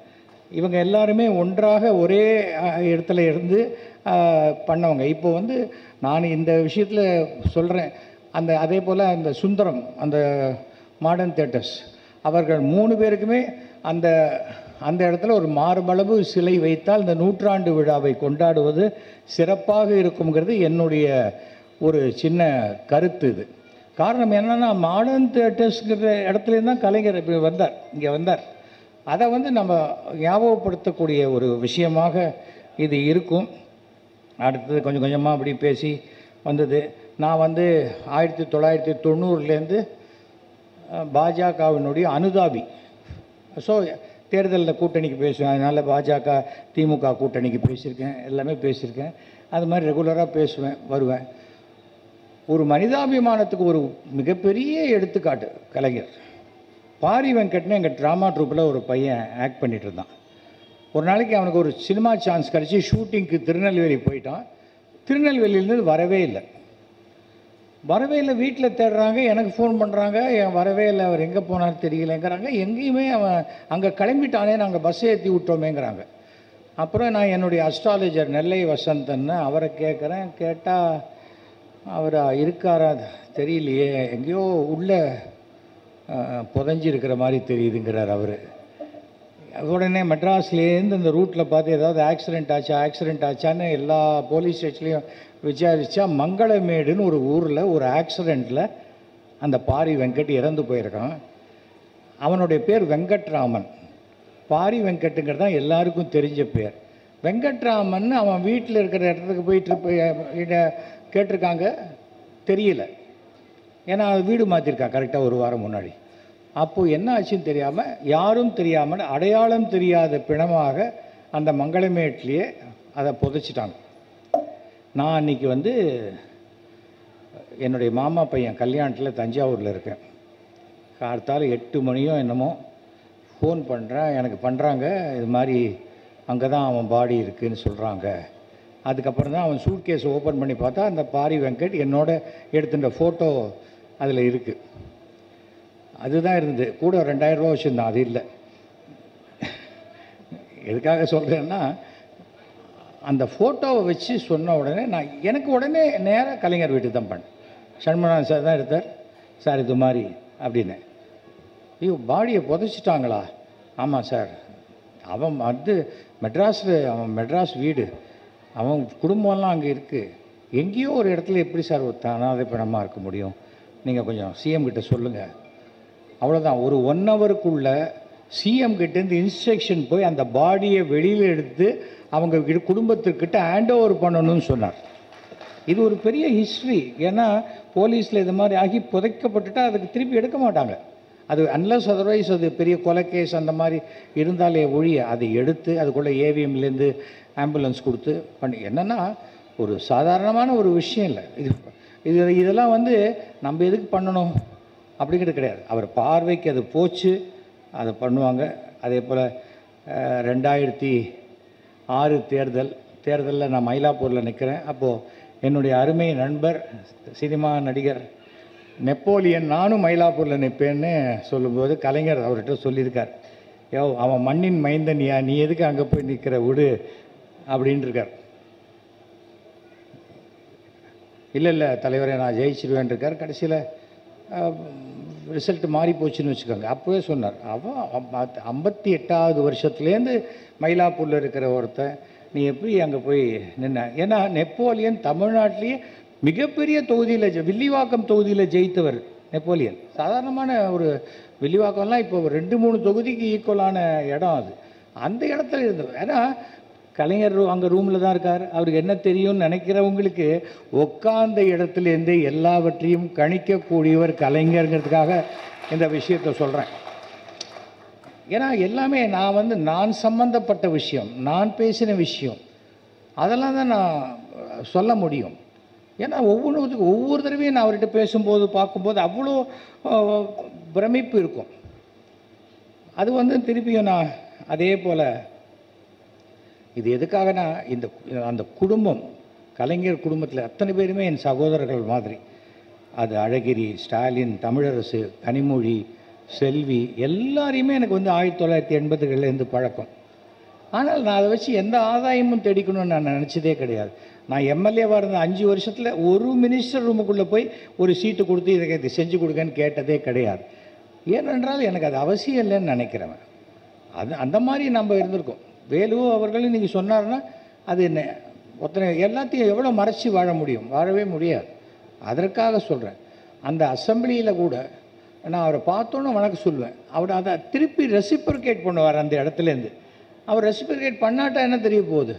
இவங்க எல்லாருமே ஒன்றாக ஒரே இடத்துல இருந்து பண்ணவங்க. இப்போ வந்து நான் இந்த விஷயத்தில் சொல்கிறேன். அதே போல் அந்த சுந்தரம், அந்த மாடர்ன் தியேட்டர்ஸ், அவர்கள் 3 பேருக்குமே அந்த இடத்துல ஒரு மார்பளவு சிலை வைத்தால் இந்த 100 விழாவை கொண்டாடுவது சிறப்பாக இருக்குங்கிறது என்னுடைய ஒரு சின்ன கருத்து. இது காரணம் என்னென்னா, மாடர்ன் தியேட்டர்ஸுங்கிற இடத்துலேருந்து தான் கலைஞர் இப்போ இங்கே வந்தார். அதை வந்து நம்ம ஞாபகப்படுத்தக்கூடிய ஒரு விஷயமாக இது இருக்கும். அடுத்தது கொஞ்சம் கொஞ்சமாக அப்படி பேசி வந்தது. நான் வந்து 1990லேருந்து பாஜகவினுடைய அனுதாபி. ஸோ தேர்தலில் கூட்டணிக்கு பேசுவேன். அதனால் பாஜக திமுக கூட்டணிக்கு பேசியிருக்கேன், எல்லாமே பேசியிருக்கேன். அது மாதிரி ரெகுலராக பேசுவேன், வருவேன். ஒரு மனிதாபிமானத்துக்கு ஒரு மிகப்பெரிய எடுத்துக்காட்டு கலைஞர். பாரி வெங்கட்னு எங்கள் ட்ராமா ட்ரூப்பில் ஒரு பையன் ஆக்ட் பண்ணிகிட்டு இருந்தான். ஒரு நாளைக்கு அவனுக்கு ஒரு சினிமா சான்ஸ் கிடச்சி ஷூட்டிங்க்கு திருநெல்வேலி போயிட்டான். திருநெல்வேலியிலேருந்து வரவே இல்லை. வீட்டில் தேடுறாங்க, எனக்கு ஃபோன் பண்ணுறாங்க, வரவே இல்லை, அவர் எங்கே போனார் தெரியலைங்கிறாங்க. எங்கேயுமே அவன் அங்கே கிளம்பிட்டானே, நாங்கள் பஸ் ஏற்றி விட்டோமேங்கிறாங்க. அப்புறம் நான் என்னுடைய அஸ்ட்ராலஜர் நெல்லை வசந்தன்னு அவரை கேட்குறேன். கேட்டால் அவர் இருக்காரா தெரியலையே, எங்கேயோ உள்ளே புதஞ்சிருக்கிற மாதிரி தெரியுதுங்கிறார் அவர். உடனே மெட்ராஸ்லேருந்து இந்த ரூட்டில் பார்த்து ஏதாவது ஆக்சிடெண்ட் ஆச்சான்னு எல்லா போலீஸ் ஸ்டேஷன்லேயும் விசாரித்தா மங்களமேடுன்னு ஒரு ஊரில் ஒரு ஆக்சிடெண்ட்டில் அந்த பாரி வெங்கட் இறந்து போயிருக்கான். அவனுடைய பேர் வெங்கட்ராமன். பாரி வெங்கட்டுங்கிறது தான் எல்லாருக்கும் தெரிஞ்ச பேர். வெங்கட்ராமன் அவன் வீட்டில் இருக்கிற இடத்துக்கு போயிட்டு கேட்டிருக்காங்க, தெரியல. ஏன்னா அது வீடு மாற்றிருக்கான் கரெக்டாக 1 வாரம் முன்னாடி. அப்போது என்ன ஆச்சுன்னு தெரியாமல், யாரும் தெரியாமல், அடையாளம் தெரியாத பிணமாக அந்த மங்களமேட்லேயே அதை புதைச்சிட்டாங்க. நான் அன்றைக்கி வந்து என்னுடைய மாமா பையன் கல்யாணத்தில் தஞ்சாவூரில் இருக்கேன். கார்த்தால் 8 மணியோ என்னமோ ஃபோன் பண்ணுறேன், எனக்கு பண்ணுறாங்க, இது மாதிரி அங்கே தான் அவன் பாடி இருக்குதுன்னு சொல்கிறாங்க. அதுக்கப்புறம் தான் அவன் சூட்கேஸை ஓப்பன் பண்ணி பார்த்தா அந்த பாரி வெங்கட் என்னோட எடுத்துட்ட ஃபோட்டோ அதில் இருக்குது. அதுதான் இருந்தது. கூட 2000 ரூபா வச்சுருந்தான், அது இல்லை. எதுக்காக சொல்கிறேன்னா, அந்த ஃபோட்டோவை வச்சு சொன்ன உடனே எனக்கு உடனே நேராக கலைஞர் வீட்டுக்கு தான் பண்ணேன். சண்முகநாதன் சார் தான் எடுத்தார். சார் இது மாதிரி அப்படின்னு. ஐயோ, பாடியை புதைச்சிட்டாங்களா? ஆமாம் சார். அவன் வந்து அவன் மெட்ராஸ் வீடு, அவன் குடும்பம்லாம் அங்கே இருக்குது. எங்கேயோ ஒரு இடத்துல எப்படி சார் ஒரு அனாதை பிணமாக இருக்க முடியும்? நீங்கள் கொஞ்சம் சிஎம் கிட்ட சொல்லுங்கள். அவ்வளோதான். ஒரு 1 ஹவருக்குள்ளே சிஎம் கிட்டேருந்து இன்ஸ்ட்ரக்ஷன் போய் அந்த பாடியை வெளியில் எடுத்து அவங்க குடும்பத்துக்கிட்ட ஹேண்ட் ஓவர் பண்ணணும்னு சொன்னார். இது ஒரு பெரிய ஹிஸ்ட்ரி. ஏன்னா போலீஸில் இது மாதிரி ஆகி புதைக்கப்பட்டுட்டால் அதுக்கு திருப்பி எடுக்க மாட்டாங்க. அது அன்லஸ் அதர்வைஸ் அது பெரிய கொலை கேஸ் அந்த மாதிரி இருந்தாலே ஒழிய அதை எடுத்து அதுக்குள்ளே ஏவிஎம்லேருந்து ஆம்புலன்ஸ் கொடுத்து பண்ணி, என்னென்னா ஒரு சாதாரணமான ஒரு விஷயம் இல்லை இதெல்லாம் வந்து நம்ம எதுக்கு பண்ணணும் அப்படிங்கிறது கிடையாது. அவர் பார்வைக்கு அது போச்சு, அதை பண்ணுவாங்க. அதே போல் 2006 தேர்தலில் நான் மயிலாப்பூரில் நிற்கிறேன். அப்போது என்னுடைய அருமை நண்பர் சினிமா நடிகர் நெப்போலியன் நானும் மயிலாப்பூரில் நிற்பேன்னு சொல்லும்போது கலைஞர் அவர்கிட்ட சொல்லியிருக்கார், அவன் மண்ணின் மைந்தனியா, நீ எதுக்கு அங்கே போய் நிற்கிற விடு அப்படின்னு இருக்கார். இல்லை தலைவரை நான் ஜெயிச்சிருவேன் இருக்கார். கடைசியில் ரிசல்ட் மாறி போச்சுன்னு வச்சுக்கோங்க. அப்போவே சொன்னார், அவன் 58வது வருஷத்துலேருந்து மயிலாப்பூரில் இருக்கிற ஒருத்தன், நீ எப்படி அங்கே போய் நின்ன? ஏன்னா நெப்போலியன் தமிழ்நாட்டிலேயே மிகப்பெரிய தொகுதியில் வில்லிவாக்கம் தொகுதியில் ஜெயித்தவர் நெப்போலியன். சாதாரணமான ஒரு வில்லிவாக்கம்லாம் இப்போ 2-3 தொகுதிக்கு ஈக்குவலான இடம் அது. அந்த இடத்துல இருந்தவர். ஏன்னா கலைஞர் அங்கே ரூமில் தான் இருக்கார், அவருக்கு என்ன தெரியும்னு நினைக்கிறவங்களுக்கு உட்கார்ந்த இடத்துலேருந்து எல்லாவற்றையும் கணிக்கக்கூடியவர் கலைஞருங்கிறதுக்காக இந்த விஷயத்தை சொல்கிறேன். ஏன்னா எல்லாமே நான் சம்பந்தப்பட்ட விஷயம், நான் பேசின விஷயம், அதெல்லாம் தான் நான் சொல்ல முடியும். ஏன்னா ஒவ்வொரு தடவையும் நான் அவர்கிட்ட பேசும்போது பார்க்கும்போது அவ்வளோ பிரமிப்பு இருக்கும். அது திருப்பியும் நான் அதே போல் இது எதுக்காகனா அந்த குடும்பம், கலைஞர் குடும்பத்தில் அத்தனை பேருமே என் சகோதரர்கள் மாதிரி. அது அழகிரி, ஸ்டாலின், தமிழரசு, கனிமொழி, செல்வி எல்லாரையுமே எனக்கு 1980களிலேருந்து பழக்கம். ஆனால் நான் அதை வச்சு எந்த ஆதாயமும் தேடிக்கணும்னு நான் நினச்சதே கிடையாது. நான் எம்எல்ஏவாக இருந்த 5 வருஷத்தில் ஒரு மினிஸ்டர் ரூமுக்குள்ளே போய் ஒரு சீட்டு கொடுத்து இதை செஞ்சு கொடுங்கன்னு கேட்டதே கிடையாது. ஏனென்றால் எனக்கு அது அவசியம் இல்லைன்னு நினைக்கிறவன். அந்த மாதிரி நம்ம இருந்திருக்கோம். வேலு அவர்கள் இன்றைக்கி சொன்னார்னா அது என்ன எல்லாத்தையும் எவ்வளோ மறைச்சி வாழ முடியும்? வாழவே முடியாது. அதற்காக சொல்கிறேன். அந்த அசம்பிளியில் கூட நான் அவரை பார்த்தோன்னு வணக்கம் சொல்லுவேன். அவர் அதை திருப்பி ரெசிப்ரிகேட் பண்ணுவார் அந்த இடத்துலேருந்து. அவர் ரெசிப்ரிகேட் பண்ணாட்டா என்ன தெரிய போகுது?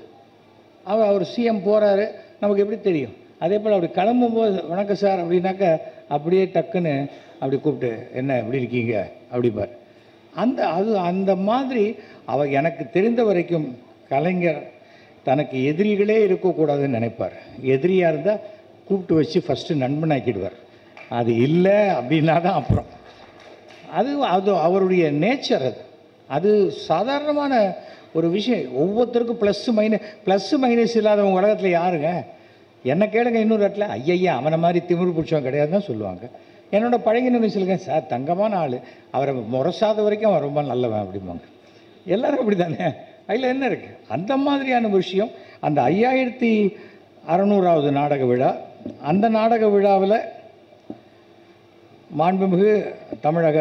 அவர் சிஎம் போகிறாரு, நமக்கு எப்படி தெரியும்? அதே போல் அப்படி கிளம்பும்போது வணக்கம் சார் அப்படின்னாக்கா அப்படியே டக்குன்னு அப்படி கூப்பிட்டு என்ன எப்படி இருக்கீங்க அப்படிப்பார். அந்த மாதிரி எனக்கு தெரிந்த வரைக்கும் கலைஞர் தனக்கு எதிரிகளே இருக்கக்கூடாதுன்னு நினைப்பார். எதிரியாக இருந்தால் கூப்பிட்டு வச்சு ஃபஸ்ட்டு நண்பனாக்கிடுவார். அது இல்லை அப்படின்னா தான் அப்புறம் அது அவருடைய நேச்சர். அது சாதாரணமான ஒரு விஷயம். ஒவ்வொருத்தருக்கும் ப்ளஸ் மைனஸ் இல்லாதவங்க உலகத்தில் யாருங்க? என்ன கேளுங்க இன்னொரு இடத்துல, ஐயா அவனை மாதிரி திமிரு பிடிச்சவன் கிடையாது தான் சொல்லுவாங்க. என்னோட பழகினு சொல்லுங்க, சார் தங்கமான ஆள், அவரை முரசாத வரைக்கும் அவன் ரொம்ப நல்லவன் அப்படிம்பாங்க. எல்லோரும் அப்படி தானே, அதில் என்ன இருக்குது? அந்த மாதிரியான விஷயம். அந்த 5600வது நாடக விழா, அந்த நாடக விழாவில் மாண்புமிகு தமிழக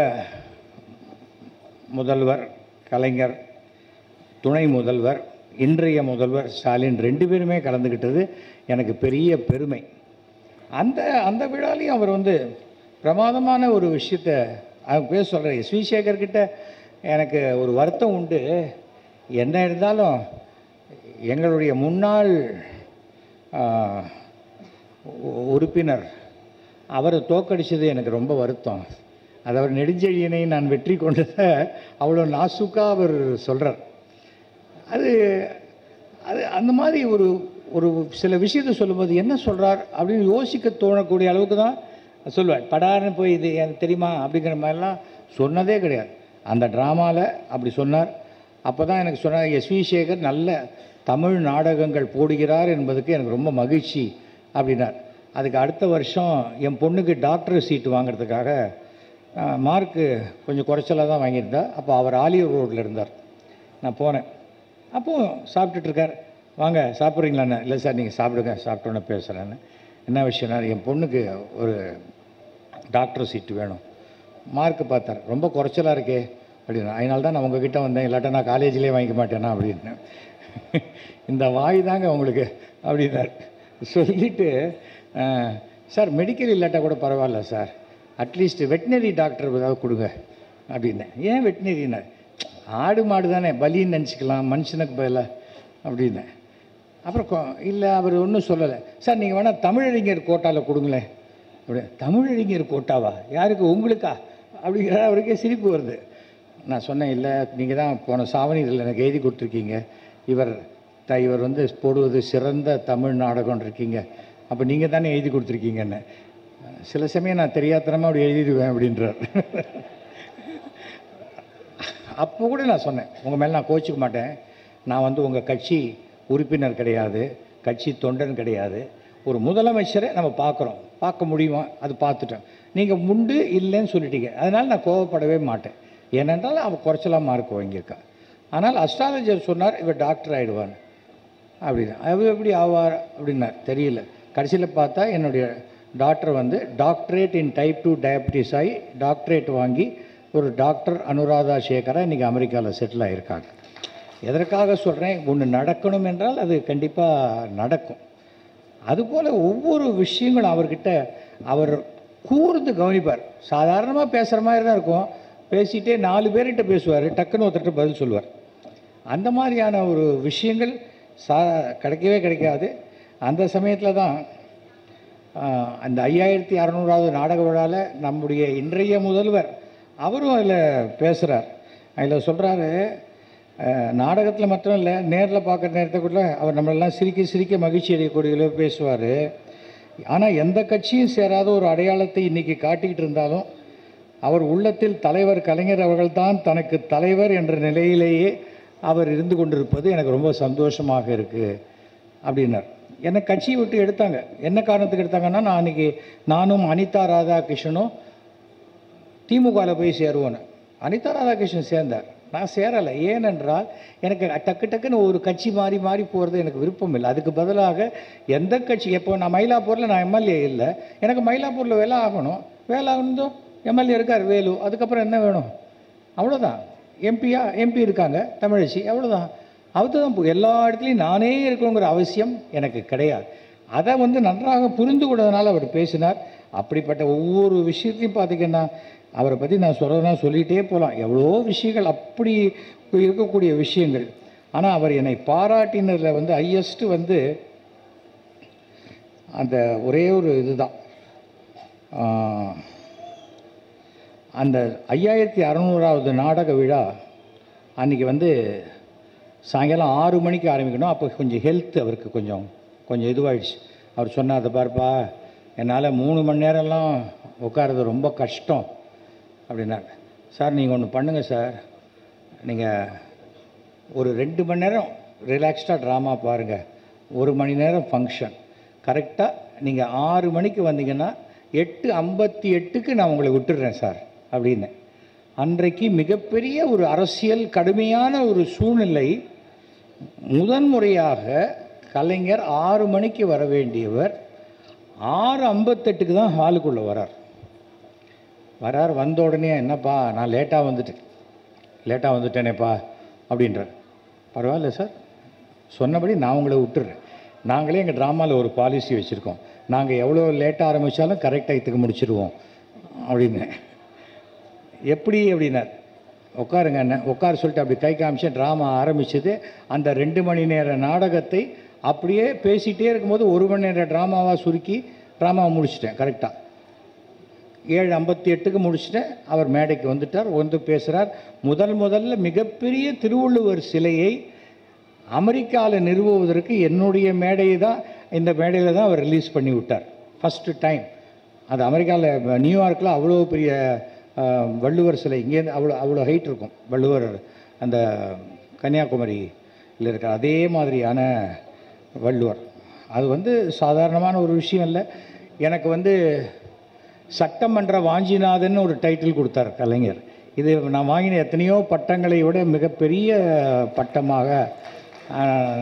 முதல்வர் கலைஞர், துணை முதல்வர், இன்றைய முதல்வர் ஸ்டாலின் 2 பேருமே கலந்துக்கிட்டது எனக்கு பெரிய பெருமை. அந்த விழாலையும் அவர் பிரமாதமான ஒரு விஷயத்தை அவங்க பேச சொல்கிறார். எஸ்வி சேகர்கிட்ட எனக்கு ஒரு வருத்தம் உண்டு. என்ன இருந்தாலும் எங்களுடைய முன்னாள் உறுப்பினர் அவரை தோக்கடிச்சது எனக்கு ரொம்ப வருத்தம். அது அவர் நெடுஞ்செழியனை நான் வெற்றி கொண்டதை அவ்வளோ நாசுக்காக அவர் சொல்கிறார். அது அந்த மாதிரி ஒரு சில விஷயத்தை சொல்லும்போது என்ன சொல்கிறார் அப்படின்னு யோசிக்க தோணக்கூடிய அளவுக்கு தான் சொல்லுவார். படார்னு போய் இது எனக்கு தெரியுமா அப்படிங்கிற மாதிரிலாம் சொன்னதே கிடையாது. அந்த ட்ராமாவில் அப்படி சொன்னார். அப்போ தான் எனக்கு சொன்னார், எஸ்வி சேகர் நல்ல தமிழ் நாடகங்கள் போடுகிறார் என்பதுக்கு எனக்கு ரொம்ப மகிழ்ச்சி அப்படின்னார். அதுக்கு அடுத்த வருஷம் என் பொண்ணுக்கு டாக்டர் சீட்டு வாங்கிறதுக்காக மார்க்கு கொஞ்சம் குறைச்சலாக தான் வாங்கியிருந்தா. அப்போ அவர் ஆலியூர் ரோட்டில் இருந்தார். நான் போனேன். அப்போது சாப்பிட்டுட்ருக்கார். வாங்க சாப்பிட்றீங்களாண்ணே? இல்லை சார் நீங்கள் சாப்பிடுங்க, சாப்பிட்டோன்னே பேசுகிறேன்னு. என்ன விஷயம்னா, என் பொண்ணுக்கு ஒரு டாக்டர் சீட்டு வேணும். மார்க்கு பார்த்தார், ரொம்ப குறைச்சலாக இருக்கே அப்படின்னா. அதனால தான் நான் உங்ககிட்ட வந்தேன், இல்லாட்டா நான் காலேஜ்லேயே வாங்கிக்க மாட்டேன்னா அப்படின்னு. இந்த வாய் தாங்க உங்களுக்கு அப்படின்னார். சொல்லிவிட்டு, சார் மெடிக்கல் இல்லாட்டா கூட பரவாயில்ல சார், அட்லீஸ்ட் வெட்டினரி டாக்டர் ஏதாவது கொடுங்க அப்படின்னேன். ஏன் வெட்டினரின்னா, ஆடு மாடு தானே பலின்னு நினச்சிக்கலாம் மனுஷனுக்கு பதிலாக அப்படின்னேன். அப்புறம் இல்லை அவர் ஒன்றும் சொல்லலை. சார் நீங்கள் வேணால் தமிழறிஞர் கோட்டாவில் கொடுங்களேன் அப்படி. தமிழறிஞர் கோட்டாவா? யாருக்கு? உங்களுக்கா? அப்படிங்கிற அவருக்கே சிரிப்பு வருது. நான் சொன்னேன், இல்லை நீங்கள் தான் போன சாவணியில் எனக்கு எழுதி கொடுத்துருக்கீங்க, இவர் போடுவது சிறந்த தமிழ் நாடகம்னு இருக்கீங்க, அப்போ நீங்கள் தானே எழுதி கொடுத்துருக்கீங்கன்னு. சில சமயம் நான் தெரியாதனமாக அப்படி எழுதிடுவேன் அப்படின்றார். அப்போ கூட நான் சொன்னேன், உங்கள் மேலே நான் கோச்சிக்க மாட்டேன், நான் உங்கள் கட்சி உறுப்பினர் கிடையாது, கட்சி தொண்டன் கிடையாது, ஒரு முதலமைச்சரை நம்ம பார்க்க முடியுமா, அது பார்த்துட்டோம், நீங்கள் முண்டு இல்லைன்னு சொல்லிட்டீங்க, அதனால் நான் கோவப்படவே மாட்டேன். ஏனென்றால் அவள் குறைச்சலாம் மார்க் வாங்கியிருக்கா. ஆனால் அஸ்ட்ராலஜர் சொன்னார் இவர் டாக்டர் ஆகிடுவான்னு அப்படின்னா. அவர் எப்படி ஆவார் அப்படின்னார், தெரியல. கடைசியில் பார்த்தா என்னுடைய டாக்டர் டாக்டரேட் இன் டைப் 2 டயபிட்டிஸ் ஆகி டாக்டரேட் வாங்கி ஒரு டாக்டர் அனுராதா சேகரா இன்றைக்கி அமெரிக்காவில் செட்டில் ஆகியிருக்காங்க. எதற்காக சொல்கிறேன், ஒன்று நடக்கணும் என்றால் அது கண்டிப்பாக நடக்கும். அதுபோல் ஒவ்வொரு விஷயங்களும் அவர்கிட்ட அவர் கூர்ந்து கவனிப்பார். சாதாரணமாக பேசுகிற மாதிரி தான் இருக்கும், பேசிகிட்டே 4 பேர்கிட்ட பேசுவார், டக்குன்னு ஒருத்தர்கிட்ட பதில் சொல்லுவார். அந்த மாதிரியான ஒரு விஷயங்கள் கிடைக்கவே கிடைக்காது. அந்த சமயத்தில் தான் அந்த 5600வது நாடக விழாவில் நம்முடைய இன்றைய முதல்வர் அவரும் அதில் பேசுகிறார். அதில் சொல்கிறாரு, நாடகத்தில் மட்டும் இல்லை, நேரில் பார்க்குற நேரத்துக்குள்ள அவர் நம்மளெல்லாம் சிரிக்க சிரிக்க மகிழ்ச்சி அடையக்கூடிய பேசுவார். ஆனால் எந்த கட்சியும் சேராத ஒரு அடையாளத்தை இன்றைக்கி காட்டிக்கிட்டு இருந்தாலும் அவர் உள்ளத்தில் தலைவர் கலைஞர் அவர்கள்தான் தனக்கு தலைவர் என்ற நிலையிலேயே அவர் இருந்து கொண்டிருப்பது எனக்கு ரொம்ப சந்தோஷமாக இருக்குது அப்படின்னார். என்னை கட்சியை விட்டு எடுத்தாங்க. என்ன காரணத்துக்கு எடுத்தாங்கன்னா, நான் அன்றைக்கி நானும் அனிதா ராதாகிருஷ்ணனும் திமுகவில் போய் சேருவோன்னு. அனிதா ராதாகிருஷ்ணன் சேர்ந்தார், நான் சேரலை. ஏனென்றால் எனக்கு டக்குன்னு ஒரு கட்சி மாறி மாறி போகிறது எனக்கு விருப்பம் இல்லை. அதுக்கு பதிலாக எந்த கட்சி, எப்போ நான் மயிலாப்பூரில் நான் எம்எல்ஏ இல்லை, எனக்கு மயிலாப்பூரில் வேலை ஆகணும், வேலை ஆகணும், எம்எல்ஏ இருக்கார் வேலு, அதுக்கப்புறம் என்ன வேணும், அவ்வளோதான். எம்பி இருக்காங்க தமிழச்சி, அவ்வளோதான். அதுதான் எல்லா இடத்துலையும் நானே இருக்கணுங்கிற அவசியம் எனக்கு கிடையாது. அதை நன்றாக புரிந்து கொண்டதுனால அவர் பேசினார். அப்படிப்பட்ட ஒவ்வொரு விஷயத்தையும் பார்த்திங்கன்னா அவரை பற்றி நான் சொல்கிறதுனா சொல்லிகிட்டே போகலாம். எவ்வளோ விஷயங்கள் அப்படி இருக்கக்கூடிய விஷயங்கள். ஆனால் அவர் என்னை பாராட்டினதில் ஹையஸ்ட்டு அந்த ஒரே ஒரு இதுதான், அந்த 5600வது நாடக விழா அன்றைக்கி சாயங்காலம் 6 மணிக்கு ஆரம்பிக்கணும். அப்போ கொஞ்சம் ஹெல்த் அவருக்கு கொஞ்சம் இதுவாகிடுச்சு. அவர் சொன்னார், அதை பார்ப்பா, என்னால் 3 மணி நேரம்லாம் உட்கார்றது ரொம்ப கஷ்டம் அப்படின்னாங்க. சார் நீங்கள் ஒன்று பண்ணுங்கள் சார், நீங்கள் ஒரு 2 மணி நேரம் ரிலாக்ஸ்டாக ட்ராமா பாருங்கள், 1 மணி நேரம் ஃபங்க்ஷன், கரெக்டாக நீங்கள் 6 மணிக்கு வந்தீங்கன்னா 8:58க்கு நான் உங்களை விட்டுடுறேன் சார் அப்படின்னு. அன்றைக்கு மிகப்பெரிய ஒரு அரசியல் கடுமையான ஒரு சூழ்நிலை. முதன்முறையாக கலைஞர் 6 மணிக்கு வர வேண்டியவர் 6:58க்கு தான் ஹாலுக்குள்ளே வரார். வந்த உடனே, என்னப்பா நான் லேட்டாக வந்துட்டேனேப்பா அப்படின்றார். பரவாயில்ல சார், சொன்னபடி நான் உங்களை விட்டுறேன். நாங்களே எங்கள் ட்ராமாவில் ஒரு பாலிசி வச்சுருக்கோம், நாங்கள் எவ்வளோ லேட்டாக ஆரம்பித்தாலும் கரெக்ட் டைத்துக்கு முடிச்சிடுவோம் அப்படின்னு. எப்படி அப்படின்னார். உட்காருங்க என்ன, உட்கார சொல்லிட்டு அப்படி கை காமிச்சு ட்ராமா ஆரம்பிச்சது. அந்த 2 மணி நேர நாடகத்தை அப்படியே பேசிகிட்டே இருக்கும்போது 1 மணி நேர ட்ராமாவாக சுருக்கி ட்ராமாவை முடிச்சிட்டேன். கரெக்டாக 7:58க்கு முடிச்சுட்டேன். அவர் மேடைக்கு வந்துட்டார், பேசுகிறார். முதல்ல மிகப்பெரிய திருவள்ளுவர் சிலையை அமெரிக்காவில் நிறுவுவதற்கு என்னுடைய மேடையை தான், இந்த மேடையில் தான் அவர் ரிலீஸ் பண்ணி விட்டார் ஃபஸ்ட்டு டைம். அது அமெரிக்காவில் நியூயார்க்கில் அவ்வளோ பெரிய வள்ளுவர் சிலை, இங்கேருந்து அவ்வளோ ஹைட் இருக்கும் வள்ளுவர், அந்த கன்னியாகுமரியில் இருக்கிற அதே மாதிரியான வள்ளுவர். அது சாதாரணமான ஒரு விஷயம் இல்லை. எனக்கு சட்டமன்ற வாஞ்சிநாதன் ஒரு டைட்டில் கொடுத்தார் கலைஞர். இது நான் வாங்கின எத்தனையோ பட்டங்களை விட மிகப்பெரிய பட்டமாக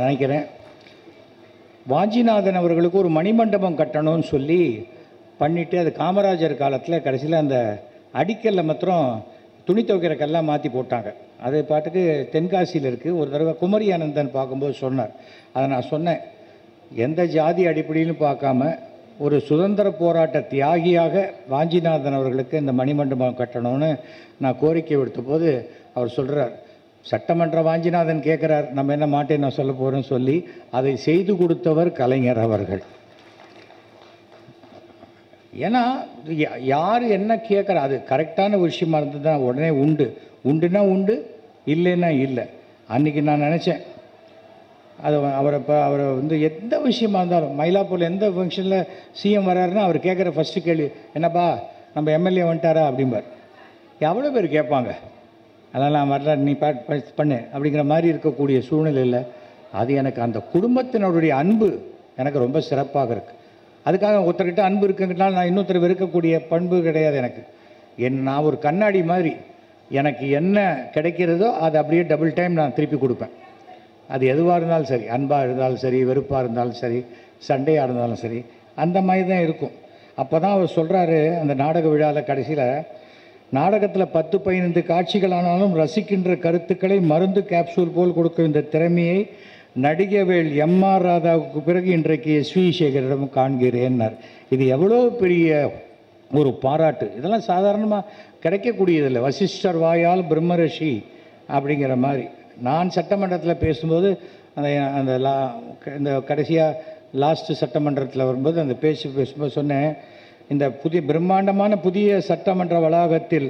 நினைக்கிறேன். வாஞ்சிநாதன் அவர்களுக்கு ஒரு மணிமண்டபம் கட்டணும்னு சொல்லி பண்ணிவிட்டு, அது காமராஜர் காலத்தில் கடைசியில் அந்த அடிக்கல்ல மாத்திரம் துணி துவைக்கிற கல்லாம் மாற்றி போட்டாங்க. அது பாட்டுக்கு தென்காசியில் இருக்குது. ஒரு தடவை குமரி ஆனந்தன் பார்க்கும்போது சொன்னார். அதை நான் சொன்னேன், எந்த ஜாதி அடிப்படையிலும் பார்க்காம ஒரு சுதந்திர போராட்ட தியாகியாக வாஞ்சிநாதன் அவர்களுக்கு இந்த மணிமண்டபம் கட்டணும்னு நான் கோரிக்கை விடுத்த போது அவர் சொல்கிறார், சட்டமன்ற வாஞ்சிநாதன் கேட்குறார், நம்ம என்ன மாட்டேன் நான் சொல்ல போகிறேன்னு சொல்லி அதை செய்து கொடுத்தவர் கலைஞர் அவர்கள். ஏன்னா யார் என்ன கேட்குறா, அது கரெக்டான ஒரு விஷயமா இருந்தது தான் உடனே உண்டுன்னா உண்டு, இல்லைன்னா இல்லை. அன்றைக்கி நான் நினச்சேன், அவரை எந்த விஷயமா இருந்தாலும், மயிலாப்பூரில் எந்த ஃபங்க்ஷனில் சிஎம் வர்றாருன்னா அவர் கேட்குற ஃபஸ்ட்டு கேள்வி, என்னப்பா நம்ம எம்எல்ஏ வந்துட்டாரா அப்படிம்பார். எவ்வளோ பேர் கேட்பாங்க, அதெல்லாம் நான் வரல, நீ பண்ணு அப்படிங்கிற மாதிரி இருக்கக்கூடிய சூழ்நிலையில் அது எனக்கு அந்த குடும்பத்தினருடைய அன்பு எனக்கு ரொம்ப சிறப்பாக இருக்குது. அதுக்காக ஒருத்தர்கிட்ட அன்பு இருக்குங்கிட்டால் நான் இன்னொருத்தர் வெறுக்கக்கூடிய பண்பு கிடையாது எனக்கு. நான் ஒரு கண்ணாடி மாதிரி, எனக்கு என்ன கிடைக்கிறதோ அதை அப்படியே டபுள் டைம் நான் திருப்பி கொடுப்பேன். அது எதுவாக இருந்தாலும் சரி, அன்பாக இருந்தாலும் சரி, வெறுப்பாக இருந்தாலும் சரி, சண்டையாக இருந்தாலும் சரி, அந்த மாதிரி தான் இருக்கும். அப்போ தான் அவர் சொல்கிறாரு அந்த நாடக விழாவில் கடைசியில், நாடகத்தில் 10-15 காட்சிகளானாலும் ரசிக்கின்ற கருத்துக்களை மருந்து கேப்சூல் போல் கொடுக்கும் இந்த திறமையை நடிகவேள் எம்ஆர் ராதாவுக்கு பிறகு இன்றைக்கு எஸ்வி சேகரிடம் காண்கிறேன்னார். இது எவ்வளோ பெரிய ஒரு பாராட்டு. இதெல்லாம் சாதாரணமாக கிடைக்கக்கூடியதில்லை. வசிஷ்டர் வாயால் பிரம்மரிஷி அப்படிங்கிற மாதிரி. நான் சட்டமன்றத்தில் பேசும்போது அந்த அந்த இந்த கடைசியாக லாஸ்ட்டு சட்டமன்றத்தில் வரும்போது அந்த பேசும்போது சொன்னேன், இந்த பிரம்மாண்டமான புதிய சட்டமன்ற வளாகத்தில்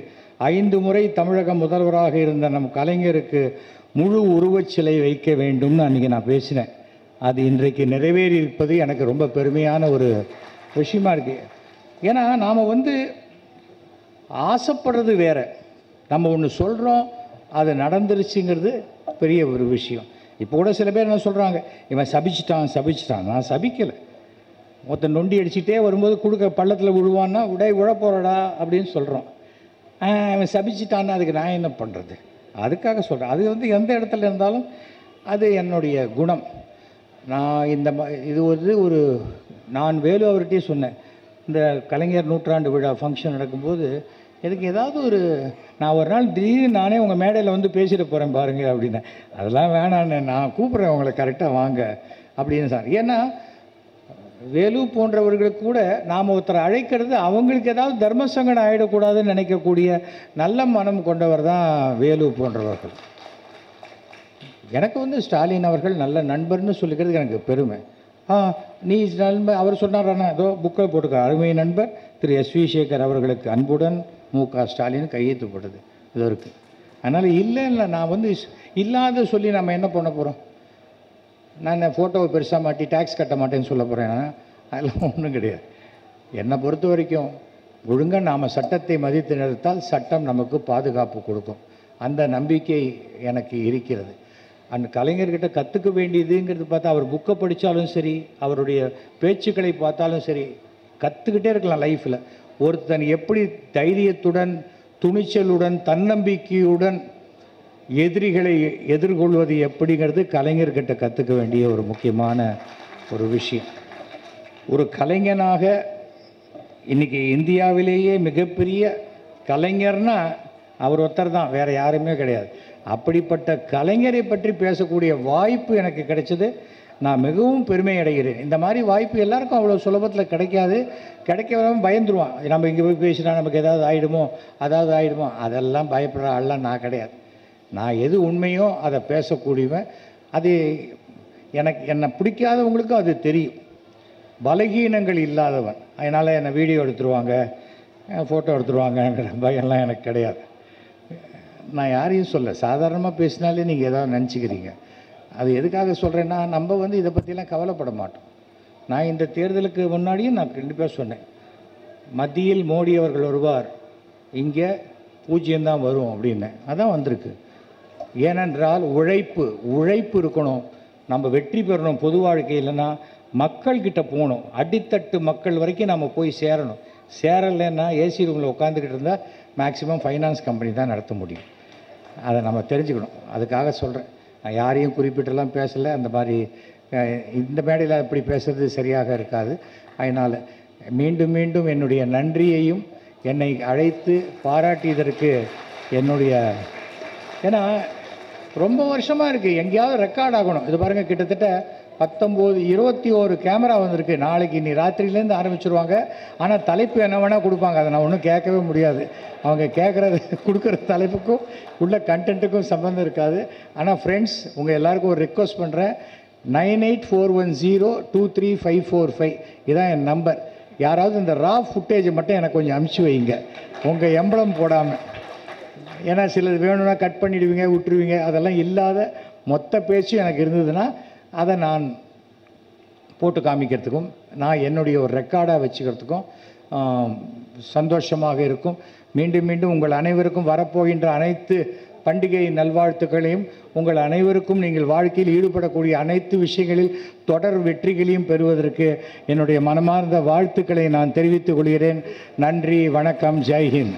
5 முறை தமிழக முதல்வராக இருந்த நம் கலைஞருக்கு முழு உருவச்சிலை வைக்க வேண்டும்னு அன்றைக்கி நான் பேசினேன். அது இன்றைக்கு நிறைவேறி இருப்பது எனக்கு ரொம்ப பெருமையான ஒரு விஷயமா இருக்குது. ஏன்னா நாம் ஆசைப்படுறது வேறு, நம்ம ஒன்று சொல்கிறோம் அது நடந்துருச்சுங்கிறது பெரிய ஒரு விஷயம். இப்போ கூட சில பேர் என்ன சொல்கிறாங்க, இவன் சபிச்சிட்டான். நான் சபிக்கலை. மொத்தம் நொண்டி அடிச்சுட்டே வரும்போது கொடுக்க பள்ளத்தில் விழுவான்னா விழப்போறடா அப்படின்னு சொல்கிறோம். இவன் சபிச்சிட்டான்னா அதுக்கு நான் என்ன பண்ணுறது? அதுக்காக சொல்கிறேன். அது எந்த இடத்துல இருந்தாலும் அது என்னுடைய குணம். நான் இது ஒரு நான் வேலு அவர்கிட்டே சொன்னேன், இந்த கலைஞர் நூற்றாண்டு விழா ஃபங்க்ஷன் நடக்கும்போது எனக்கு ஏதாவது நான் ஒரு நாள் திடீர்னு நானே உங்கள் மேடையில் பேசிட்டு போகிறேன் பாருங்கள் அப்படின்னு. அதெல்லாம் வேணான்னு, நான் கூப்பிட்றேன் உங்களை கரெக்டாக வாங்க அப்படின்னு சார். ஏன்னா வேலு போன்றவர்களுக்கு கூட நாம் ஒருத்தரை அழைக்கிறது அவங்களுக்கு ஏதாவது தர்ம சங்கடம் ஆகிடக்கூடாதுன்னு நினைக்கக்கூடிய நல்ல மனம் கொண்டவர் தான் வேலு போன்றவர்கள். எனக்கு ஸ்டாலின் அவர்கள் நல்ல நண்பர்னு சொல்லிக்கிறதுக்கு எனக்கு பெருமை. நீ நண்பர் அவர் சொன்னாராண்ணா, ஏதோ புக்கில் போட்டுக்க, அருமை நண்பர் திரு எஸ்.வி. சேகர் அவர்களுக்கு அன்புடன் மு.க. ஸ்டாலின் கையெழுத்து போட்டது இது இருக்குது. அதனால் இல்லை நான் இல்லாத சொல்லி நம்ம என்ன பண்ண போகிறோம்? நான் ஃபோட்டோவை பெருசாக மாட்டி டேக்ஸ் கட்ட மாட்டேன்னு சொல்ல போகிறேன். அதெல்லாம் ஒன்றும் கிடையாது. என்னை பொறுத்த வரைக்கும் ஒழுங்காக நாம் சட்டத்தை மதித்து நிறுத்தால் சட்டம் நமக்கு பாதுகாப்பு கொடுக்கும். அந்த நம்பிக்கை எனக்கு இருக்கிறது. அந்த கலைஞர்கிட்ட கற்றுக்க வேண்டியதுங்கிறது பார்த்தா, அவர் புக்கை படித்தாலும் சரி, அவருடைய பேச்சுக்களை பார்த்தாலும் சரி, கற்றுக்கிட்டே இருக்கலாம் லைஃப்பில். ஒருத்தன் எப்படி தைரியத்துடன், துணிச்சலுடன், தன்னம்பிக்கையுடன் எதிரிகளை எதிர்கொள்வது எப்படிங்கிறது கலைஞர்கிட்ட கற்றுக்க வேண்டிய ஒரு முக்கியமான ஒரு விஷயம். ஒரு கலைஞனாக இன்றைக்கி இந்தியாவிலேயே மிகப்பெரிய கலைஞர்னா அவர் ஒருத்தர் தான், வேறு யாருமே கிடையாது. அப்படிப்பட்ட கலைஞரை பற்றி பேசக்கூடிய வாய்ப்பு எனக்கு கிடைச்சது. நான் மிகவும் பெருமை அடைகிறேன். இந்த மாதிரி வாய்ப்பு எல்லாருக்கும் அவ்வளோ சுலபத்தில் கிடைக்காது. கிடைக்காம பயந்துருவான், நம்ம இங்கே போய் பேசினா நமக்கு ஏதாவது ஆகிடுமோ அதெல்லாம் பயப்படுற ஆள்லாம் நான் கிடையாது. நான் எது உண்மையோ அதை பேசக்கூடியவன். அது என்னை பிடிக்காதவங்களுக்கும் அது தெரியும். பலகீனங்கள் இல்லாதவன். அதனால் என்னை வீடியோ எடுத்துருவாங்க, ஃபோட்டோ எடுத்துருவாங்கங்கிற பயம்லாம் எனக்கு கிடையாது. நான் யாரையும் சாதாரணமாக பேசினாலே நீங்கள் ஏதாவது நினச்சிக்கிறீங்க. அது எதுக்காக சொல்கிறேன்னா, நம்ம இதை பற்றிலாம் கவலைப்பட மாட்டோம். நான் இந்த தேர்தலுக்கு முன்னாடியும் நான் கண்டிப்பாக சொன்னேன், மத்தியில் மோடி அவர்கள் வருவார், இங்கே 0 தான் வரும் அப்படின்னு. அதான் வந்திருக்கு. ஏனென்றால் உழைப்பு இருக்கணும். நம்ம வெற்றி பெறணும். பொது வாழ்க்கையில்னா மக்கள்கிட்ட போகணும். அடித்தட்டு மக்கள் வரைக்கும் நம்ம போய் சேரணும். சேரலைன்னா ஏசி ரூமில் உட்காந்துக்கிட்டு இருந்தால் மேக்ஸிமம் ஃபைனான்ஸ் கம்பெனி தான் நடத்த முடியும். அதை நம்ம தெரிஞ்சுக்கணும். அதுக்காக சொல்கிறேன். நான் யாரையும் குறிப்பிட்டெல்லாம் பேசலை. அந்த மாதிரி இந்த மேடையில் இப்படி பேசுகிறது சரியாக இருக்காது. அதனால் மீண்டும் மீண்டும் என்னுடைய நன்றியையும், என்னை அழைத்து பாராட்டியதற்கு என்னுடைய, ஏன்னா ரொம்ப வருஷமாக இருக்குது, எங்கேயாவது ரெக்கார்ட் ஆகணும். இது பாருங்கள், கிட்டத்தட்ட 21 கேமரா வந்திருக்கு. நாளைக்கு இன்னி ராத்திரியிலேருந்து ஆரம்பிச்சிருவாங்க. ஆனால் தலைப்பு என்ன வேணால் கொடுப்பாங்க, அதை நான் ஒன்றும் கேட்கவே முடியாது. அவங்க கொடுக்குற தலைப்புக்கும் உள்ள கண்டென்ட்டுக்கும் சம்மந்தம் இருக்காது. ஆனால் ஃப்ரெண்ட்ஸ், உங்கள் எல்லாருக்கும் ஒரு ரிக்வஸ்ட் பண்ணுறேன். 9841023545 இதான் என் நம்பர். யாராவது இந்த ரா ஃபுட்டேஜை மட்டும் எனக்கு கொஞ்சம் அனுப்பிச்சி வைங்க, உங்கள் எம்பளம் போடாமல். ஏன்னா சிலது வேணும்னா கட் பண்ணிவிடுவீங்க, விட்டுருவீங்க. அதெல்லாம் இல்லாத மொத்த பேச்சு எனக்கு இருந்ததுன்னா அதை நான் போட்டு காமிக்கிறதுக்கும், நான் என்னுடைய ஒரு ரெக்கார்டாக வச்சுக்கிறதுக்கும் சந்தோஷமாக இருக்கும். மீண்டும் மீண்டும் உங்கள் அனைவருக்கும் வரப்போகின்ற அனைத்து பண்டிகை நல்வாழ்த்துக்களையும், உங்கள் அனைவருக்கும் நீங்கள் வாழ்க்கையில் ஈடுபடக்கூடிய அனைத்து விஷயங்களில் தொடர் வெற்றிகளையும் பெறுவதற்கு என்னுடைய மனமார்ந்த வாழ்த்துக்களை நான் தெரிவித்துக் கொள்கிறேன். நன்றி, வணக்கம், ஜெய்ஹிந்த்.